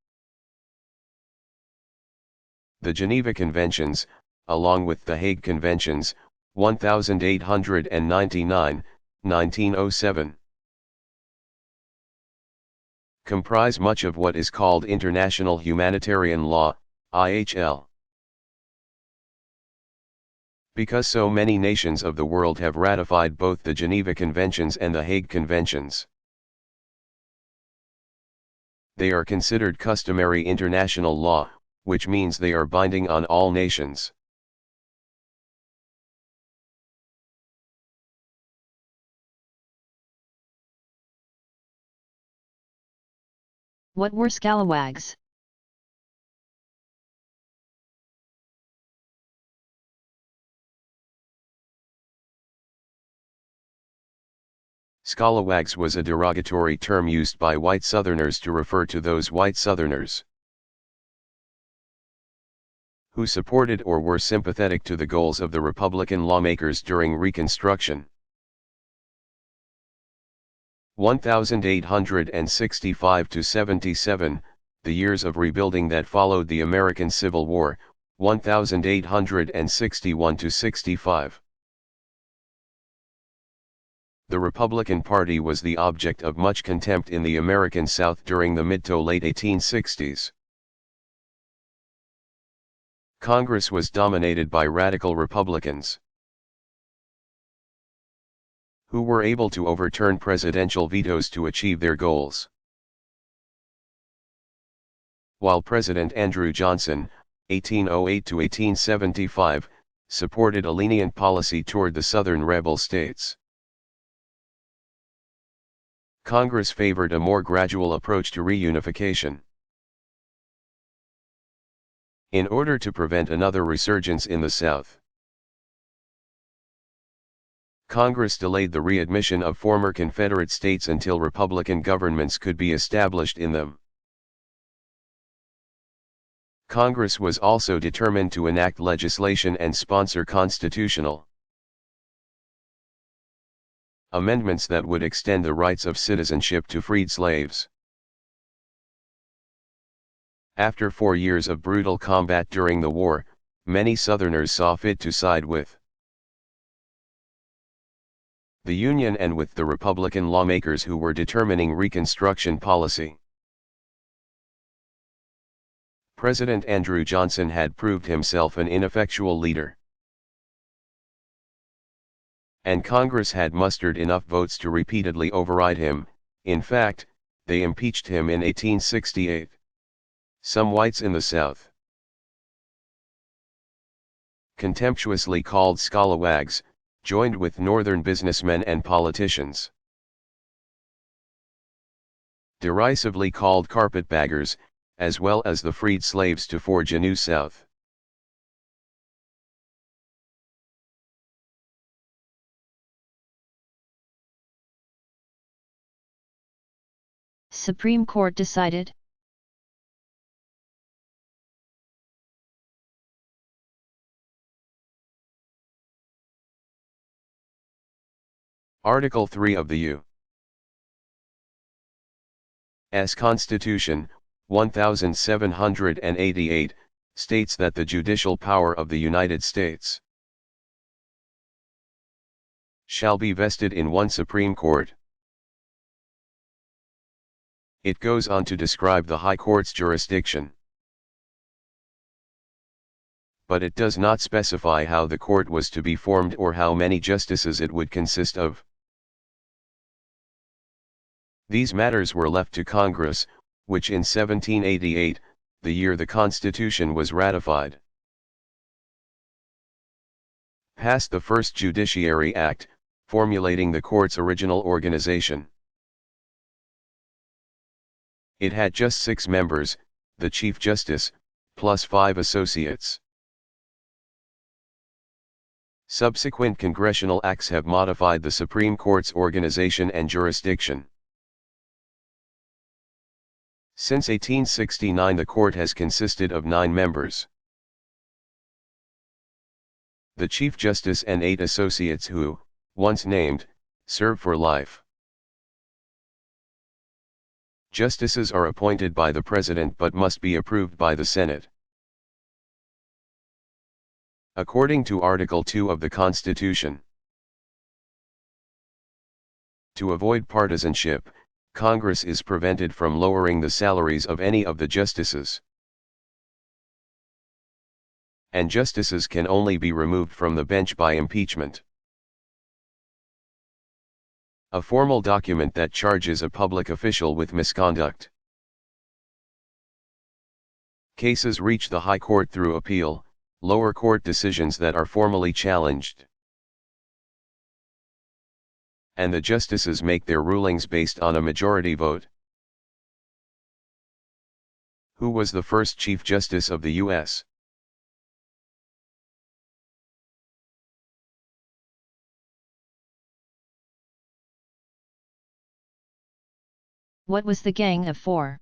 The Geneva Conventions, along with the Hague Conventions, 1899, 1907, comprise much of what is called international humanitarian law, IHL. Because so many nations of the world have ratified both the Geneva Conventions and the Hague Conventions, they are considered customary international law, which means they are binding on all nations. What were scalawags? Scalawags was a derogatory term used by white Southerners to refer to those white Southerners who supported or were sympathetic to the goals of the Republican lawmakers during Reconstruction. 1865 to 77, the years of rebuilding that followed the American Civil War, 1861 to 65. The Republican Party was the object of much contempt in the American South during the mid to late 1860s. Congress was dominated by radical Republicans who were able to overturn presidential vetoes to achieve their goals. While President Andrew Johnson, 1808 to 1875, supported a lenient policy toward the Southern rebel states, Congress favored a more gradual approach to reunification. In order to prevent another resurgence in the South, Congress delayed the readmission of former Confederate states until Republican governments could be established in them. Congress was also determined to enact legislation and sponsor constitutional amendments that would extend the rights of citizenship to freed slaves. After 4 years of brutal combat during the war, many Southerners saw fit to side with the Union and with the Republican lawmakers who were determining Reconstruction policy. President Andrew Johnson had proved himself an ineffectual leader, and Congress had mustered enough votes to repeatedly override him. In fact, they impeached him in 1868. Some whites in the South, contemptuously called scalawags, joined with Northern businessmen and politicians, derisively called carpetbaggers, as well as the freed slaves to forge a new South. Supreme Court decided? Article 3 of the U.S. Constitution, 1788, states that the judicial power of the United States shall be vested in one Supreme Court. It goes on to describe the High Court's jurisdiction, but it does not specify how the court was to be formed or how many justices it would consist of. These matters were left to Congress, which in 1788, the year the Constitution was ratified, passed the first Judiciary Act, formulating the court's original organization. It had just 6 members, the Chief Justice, plus 5 associates. Subsequent congressional acts have modified the Supreme Court's organization and jurisdiction. Since 1869 the court has consisted of 9 members. The Chief Justice and 8 associates who, once named, serve for life. Justices are appointed by the President but must be approved by the Senate. According to Article 2 of the Constitution, to avoid partisanship, Congress is prevented from lowering the salaries of any of the justices, and justices can only be removed from the bench by impeachment. A formal document that charges a public official with misconduct. Cases reach the High Court through appeal, lower court decisions that are formally challenged, and the justices make their rulings based on a majority vote. Who was the first Chief Justice of the U.S.? What was the Gang of Four?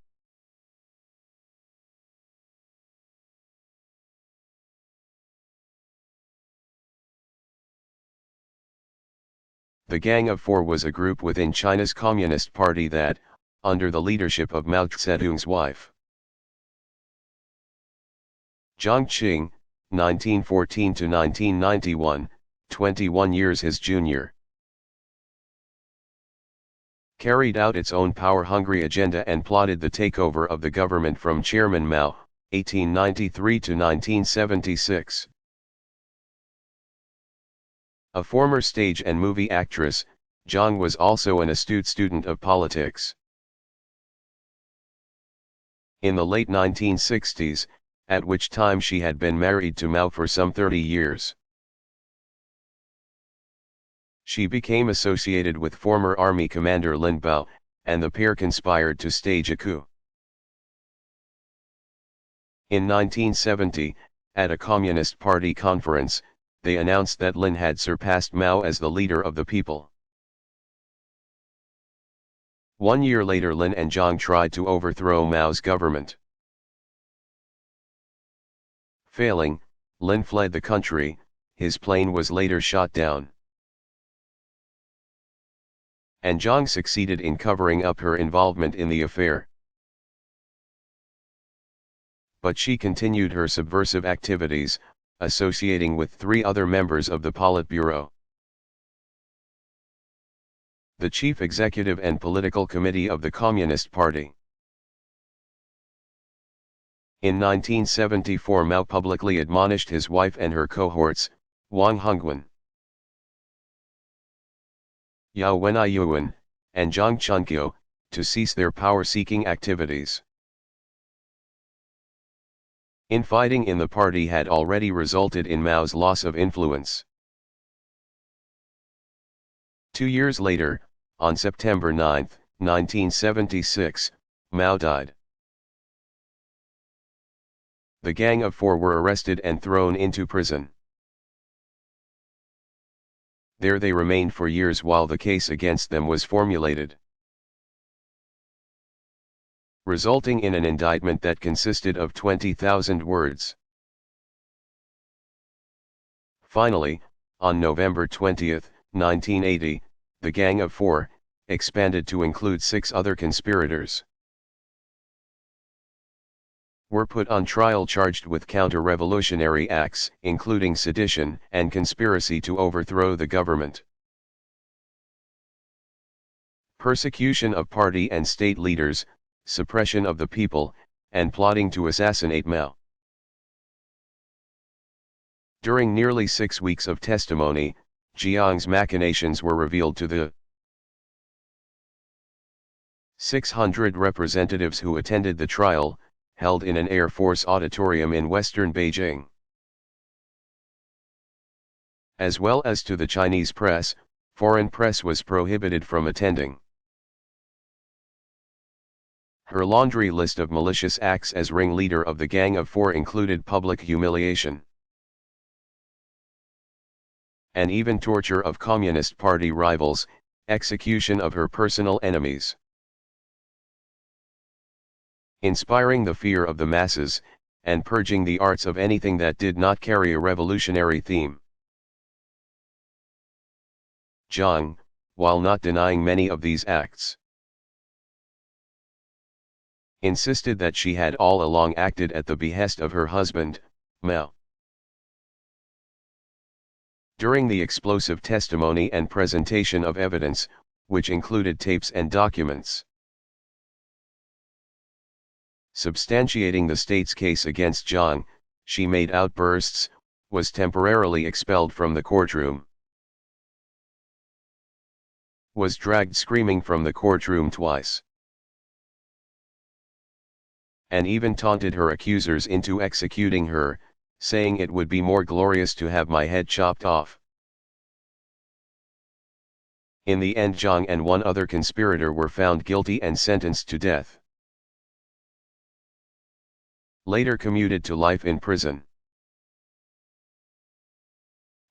The Gang of Four was a group within China's Communist Party that, under the leadership of Mao Zedong's wife, Jiang Qing, 1914 to 1991, 21 years his junior, carried out its own power-hungry agenda and plotted the takeover of the government from Chairman Mao, 1893 to 1976. A former stage and movie actress, Jiang was also an astute student of politics. In the late 1960s, at which time she had been married to Mao for some 30 years, she became associated with former army commander Lin Biao, and the pair conspired to stage a coup. In 1970, at a Communist Party conference, they announced that Lin had surpassed Mao as the leader of the people. 1 year later Lin and Jiang tried to overthrow Mao's government. Failing, Lin fled the country, his plane was later shot down, and Jiang succeeded in covering up her involvement in the affair. But she continued her subversive activities, associating with 3 other members of the Politburo, the chief executive and political committee of the Communist Party. In 1974 Mao publicly admonished his wife and her cohorts, Wang Hongwen, Yao Wenyuan, and Zhang Chunqiu, to cease their power-seeking activities. Infighting in the party had already resulted in Mao's loss of influence. 2 years later, on September 9, 1976, Mao died. The Gang of Four were arrested and thrown into prison. There they remained for years while the case against them was formulated. resulting in an indictment that consisted of 20,000 words. Finally, on November 20, 1980, the Gang of Four expanded to include 6 other conspirators. Were put on trial charged with counter-revolutionary acts, including sedition and conspiracy to overthrow the government. Persecution of party and state leaders, suppression of the people, and plotting to assassinate Mao. During nearly 6 weeks of testimony, Jiang's machinations were revealed to the 600 representatives who attended the trial, held in an Air Force auditorium in western Beijing. As well as to the Chinese press, foreign press was prohibited from attending. Her laundry list of malicious acts as ringleader of the Gang of Four included public humiliation and even torture of Communist Party rivals, execution of her personal enemies. Inspiring the fear of the masses, and purging the arts of anything that did not carry a revolutionary theme. Jiang, while not denying many of these acts, insisted that she had all along acted at the behest of her husband, Mao. During the explosive testimony and presentation of evidence, which included tapes and documents substantiating the state's case against Jiang, she made outbursts, was temporarily expelled from the courtroom, was dragged screaming from the courtroom twice, and even taunted her accusers into executing her, saying it would be more glorious to have my head chopped off. In the end, Jiang and one other conspirator were found guilty and sentenced to death. Later commuted to life in prison.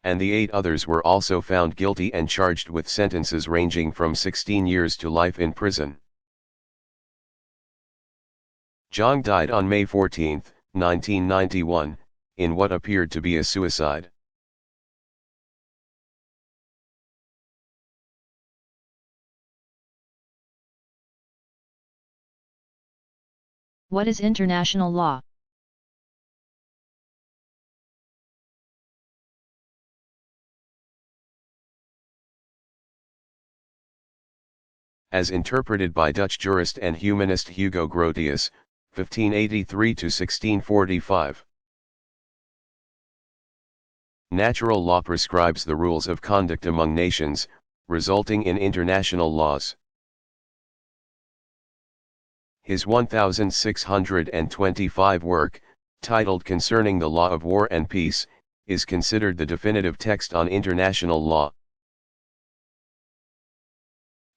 And the 8 others were also found guilty and charged with sentences ranging from 16 years to life in prison. Jiang died on May 14, 1991, in what appeared to be a suicide. What is international law? As interpreted by Dutch jurist and humanist Hugo Grotius, 1583–1645. Natural law prescribes the rules of conduct among nations, resulting in international laws. His 1625 work, titled Concerning the Law of War and Peace, is considered the definitive text on international law,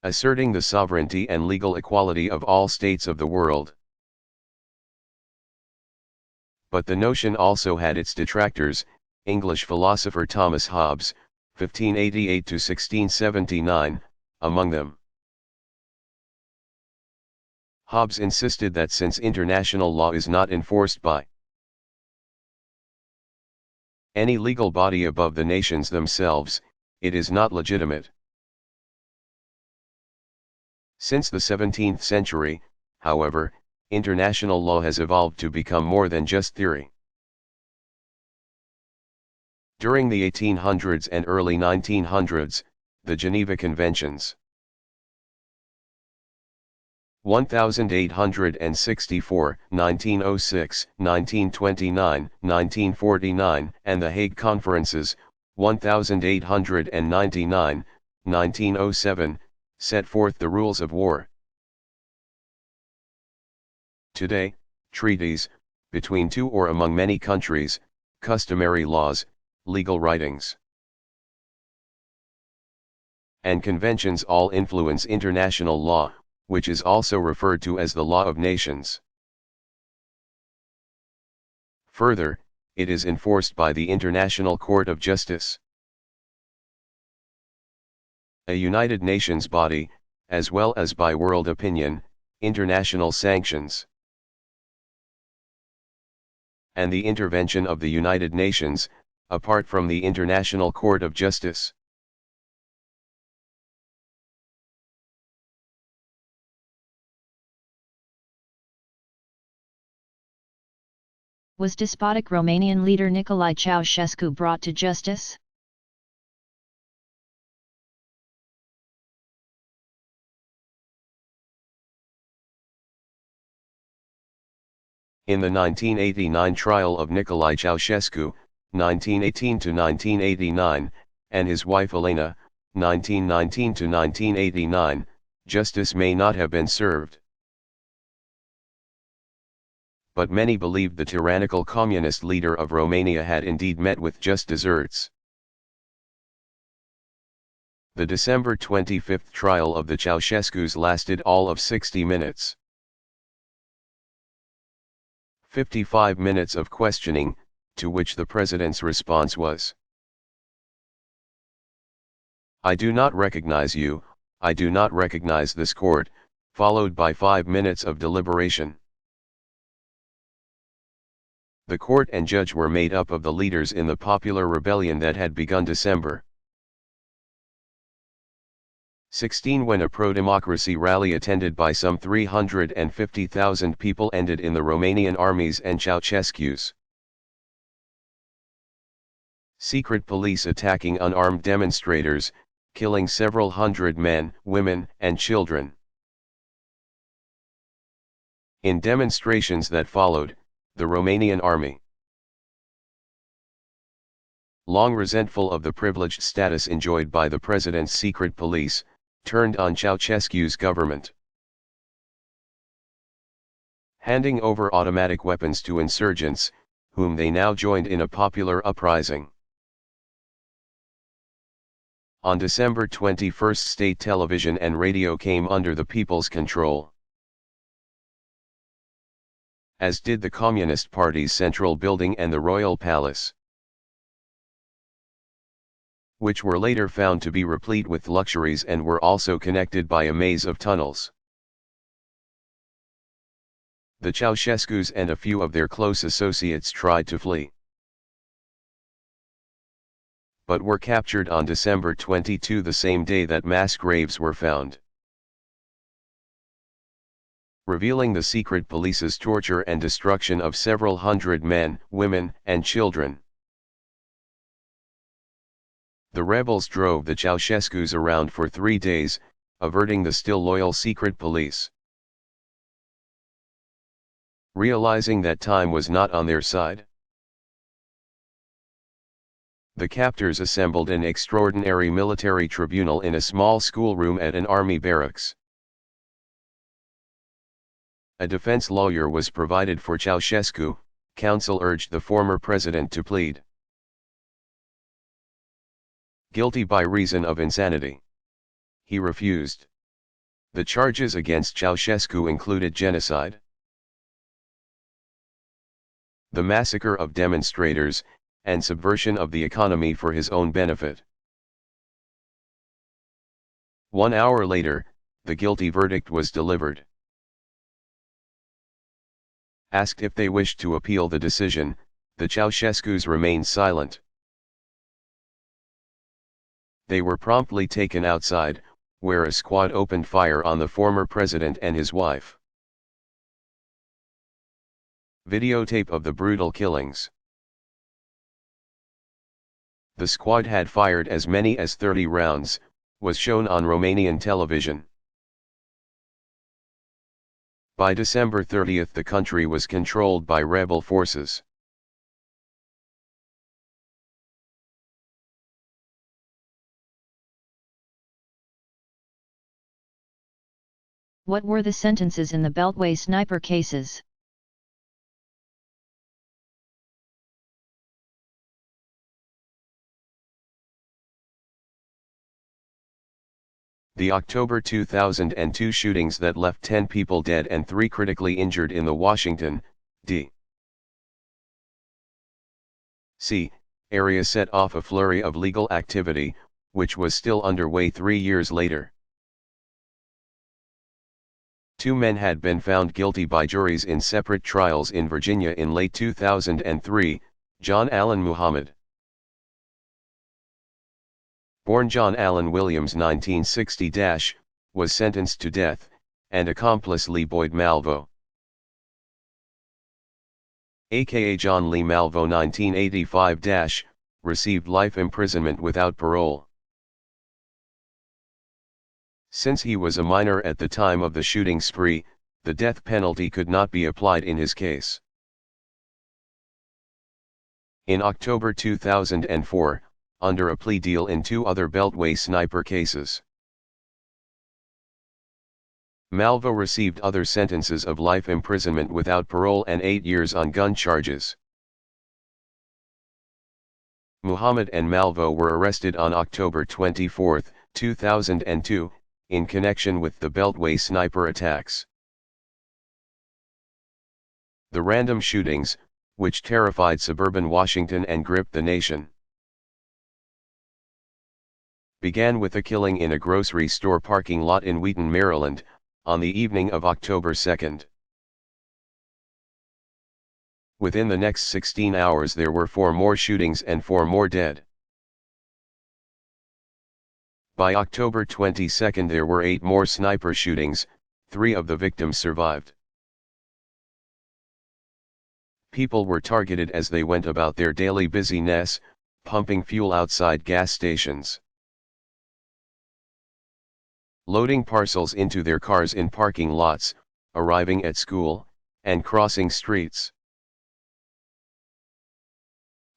asserting the sovereignty and legal equality of all states of the world. But the notion also had its detractors, English philosopher Thomas Hobbes, 1588–1679, among them. Hobbes insisted that since international law is not enforced by any legal body above the nations themselves, it is not legitimate. Since the 17th century, however, international law has evolved to become more than just theory. During the 1800s and early 1900s, the Geneva Conventions 1864, 1906, 1929, 1949, and the Hague Conferences, 1899, 1907, set forth the rules of war. Today, treaties, between two or among many countries, customary laws, legal writings, and conventions all influence international law, which is also referred to as the law of nations. Further, it is enforced by the International Court of Justice, a United Nations body, as well as by world opinion, international sanctions, and the intervention of the United Nations, apart from the International Court of Justice. Was despotic Romanian leader Nicolae Ceausescu brought to justice? In the 1989 trial of Nicolae Ceausescu, 1918 to 1989, and his wife Elena, 1919 to 1989, justice may not have been served. But many believed the tyrannical communist leader of Romania had indeed met with just deserts. The December 25 trial of the Ceausescus lasted all of 60 minutes. 55 minutes of questioning, to which the president's response was, "I do not recognize you, I do not recognize this court," followed by 5 minutes of deliberation. The court and judge were made up of the leaders in the popular rebellion that had begun December 16 when a pro-democracy rally attended by some 350,000 people ended in the Romanian armies and Ceausescu's secret police attacking unarmed demonstrators, killing several hundred men, women, and children. In demonstrations that followed, the Romanian army, long resentful of the privileged status enjoyed by the president's secret police, turned on Ceausescu's government, handing over automatic weapons to insurgents, whom they now joined in a popular uprising. On December 21, state television and radio came under the people's control, as did the Communist Party's central building and the Royal Palace, which were later found to be replete with luxuries and were also connected by a maze of tunnels. The Ceausescus and a few of their close associates tried to flee, but were captured on December 22, the same day that mass graves were found, revealing the secret police's torture and destruction of several hundred men, women, and children. The rebels drove the Ceausescus around for 3 days, averting the still loyal secret police. Realizing that time was not on their side, the captors assembled an extraordinary military tribunal in a small schoolroom at an army barracks. A defense lawyer was provided for Ceausescu. Counsel urged the former president to plead guilty by reason of insanity. He refused. The charges against Ceausescu included genocide, the massacre of demonstrators, and subversion of the economy for his own benefit. 1 hour later, the guilty verdict was delivered. Asked if they wished to appeal the decision, the Ceausescus remained silent. They were promptly taken outside, where a squad opened fire on the former president and his wife. Videotape of the brutal killings. The squad had fired as many as 30 rounds, was shown on Romanian television. By December 30 the country was controlled by rebel forces. What were the sentences in the Beltway sniper cases? The October 2002 shootings that left 10 people dead and 3 critically injured in the Washington, D.C. area set off a flurry of legal activity, which was still underway 3 years later. Two men had been found guilty by juries in separate trials in Virginia in late 2003, John Allen Muhammad. Born John Allen Williams 1960- was sentenced to death, and accomplice Lee Boyd Malvo, aka John Lee Malvo 1985- received life imprisonment without parole. Since he was a minor at the time of the shooting spree, the death penalty could not be applied in his case. In October 2004, under a plea deal in two other Beltway sniper cases, Malvo received other sentences of life imprisonment without parole and 8 years on gun charges. Muhammad and Malvo were arrested on October 24, 2002, in connection with the Beltway sniper attacks. The random shootings, which terrified suburban Washington and gripped the nation, began with a killing in a grocery store parking lot in Wheaton, Maryland, on the evening of October 2. Within the next 16 hours there were 4 more shootings and 4 more dead. By October 22 there were 8 more sniper shootings, 3 of the victims survived. People were targeted as they went about their daily busyness, pumping fuel outside gas stations, loading parcels into their cars in parking lots, arriving at school, and crossing streets.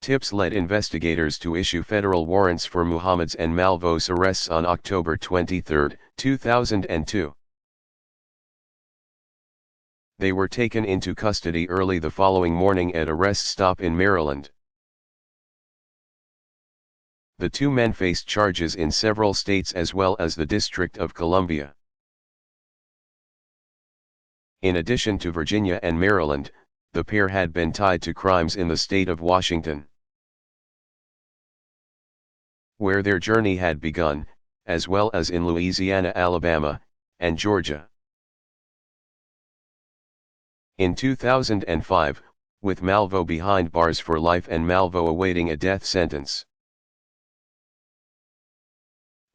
Tips led investigators to issue federal warrants for Muhammad's and Malvo's arrests on October 23, 2002. They were taken into custody early the following morning at a rest stop in Maryland. The two men faced charges in several states as well as the District of Columbia. In addition to Virginia and Maryland, the pair had been tied to crimes in the state of Washington, where their journey had begun, as well as in Louisiana, Alabama, and Georgia. In 2005, with Malvo behind bars for life and Malvo awaiting a death sentence,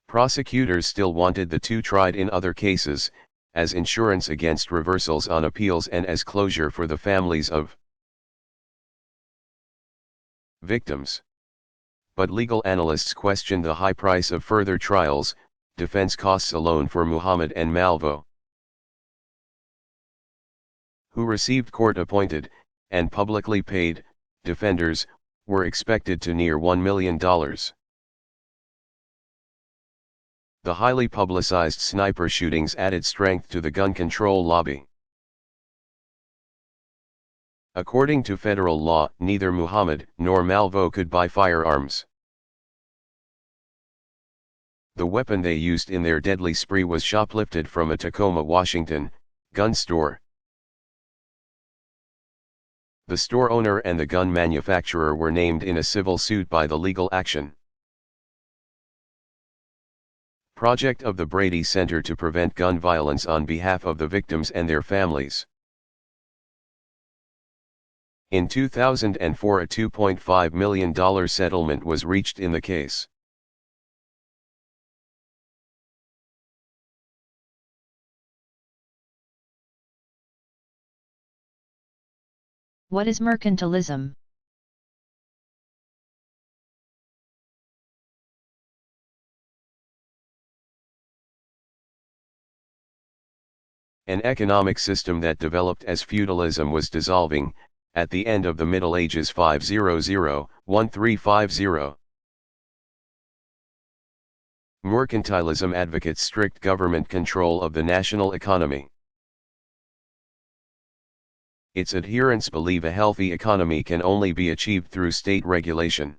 prosecutors still wanted the two tried in other cases, as insurance against reversals on appeals and as closure for the families of victims. But legal analysts questioned the high price of further trials, defense costs alone for Muhammad and Malvo, who received court-appointed, and publicly paid, defenders, were expected to near $1 million. The highly publicized sniper shootings added strength to the gun control lobby. According to federal law, neither Muhammad nor Malvo could buy firearms. The weapon they used in their deadly spree was shoplifted from a Tacoma, Washington, gun store. The store owner and the gun manufacturer were named in a civil suit by the Legal Action Project of the Brady Center to Prevent Gun Violence on behalf of the victims and their families. In 2004, a $2.5 million settlement was reached in the case. What is mercantilism? An economic system that developed as feudalism was dissolving, at the end of the Middle Ages 500-1350. Mercantilism advocates strict government control of the national economy. Its adherents believe a healthy economy can only be achieved through state regulation.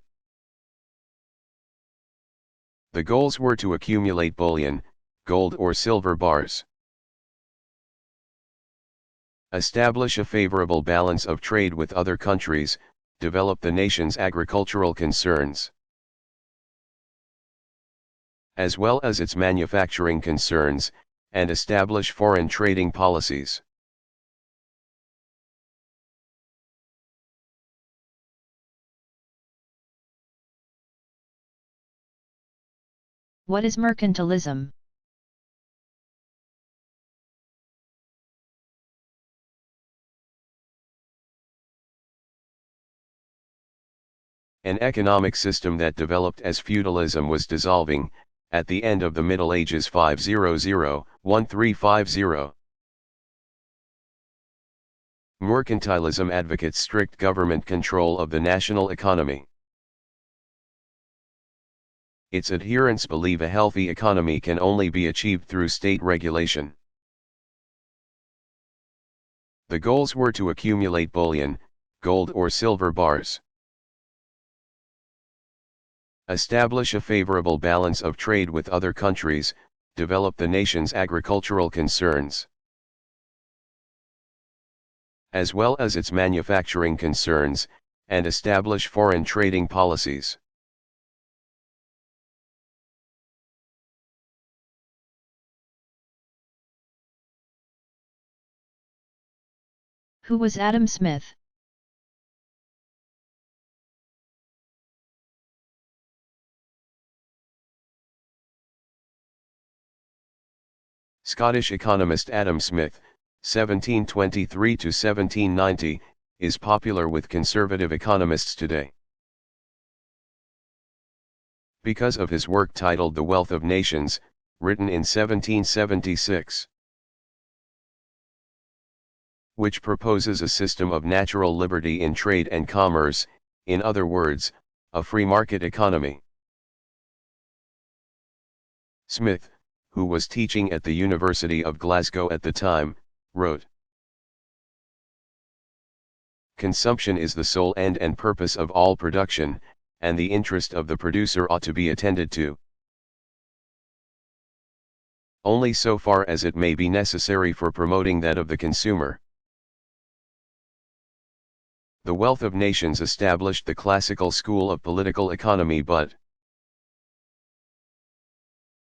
The goals were to accumulate bullion, gold or silver bars, establish a favorable balance of trade with other countries, develop the nation's agricultural concerns, as well as its manufacturing concerns, and establish foreign trading policies. What is mercantilism? An economic system that developed as feudalism was dissolving, at the end of the Middle Ages 500-1350. Mercantilism advocates strict government control of the national economy. Its adherents believe a healthy economy can only be achieved through state regulation. The goals were to accumulate bullion, gold or silver bars, establish a favorable balance of trade with other countries, develop the nation's agricultural concerns, as well as its manufacturing concerns, and establish foreign trading policies. Who was Adam Smith? Scottish economist Adam Smith, 1723-1790, is popular with conservative economists today. Because of his work titled The Wealth of Nations, written in 1776, which proposes a system of natural liberty in trade and commerce, in other words, a free market economy. Smith, who was teaching at the University of Glasgow at the time, wrote, "Consumption is the sole end and purpose of all production, and the interest of the producer ought to be attended to, only so far as it may be necessary for promoting that of the consumer." The Wealth of Nations established the classical school of political economy but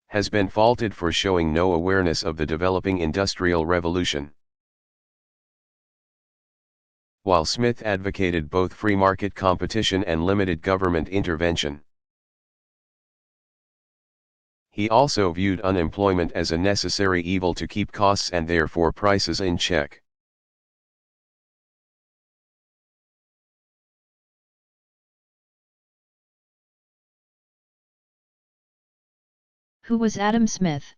has been faulted for showing no awareness of the developing industrial revolution. While Smith advocated both free market competition and limited government intervention, he also viewed unemployment as a necessary evil to keep costs and therefore prices in check. Who was Adam Smith?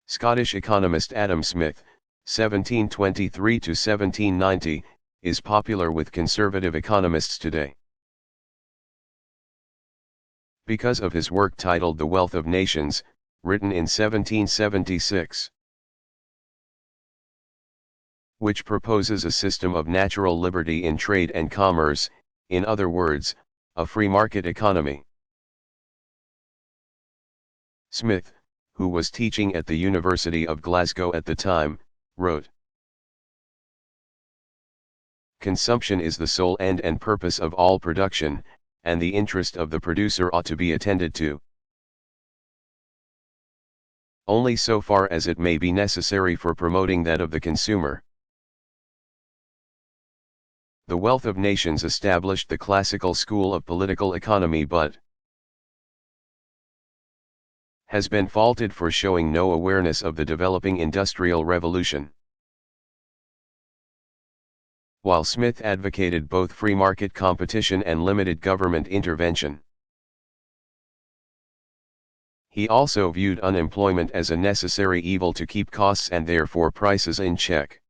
Scottish economist Adam Smith, 1723-1790, is popular with conservative economists today. Because of his work titled The Wealth of Nations, written in 1776, which proposes a system of natural liberty in trade and commerce, in other words, a free market economy. Smith, who was teaching at the University of Glasgow at the time, wrote, "Consumption is the sole end and purpose of all production, and the interest of the producer ought to be attended to, only so far as it may be necessary for promoting that of the consumer." The Wealth of Nations established the classical school of political economy but has been faulted for showing no awareness of the developing industrial revolution. While Smith advocated both free market competition and limited government intervention, he also viewed unemployment as a necessary evil to keep costs and therefore prices in check.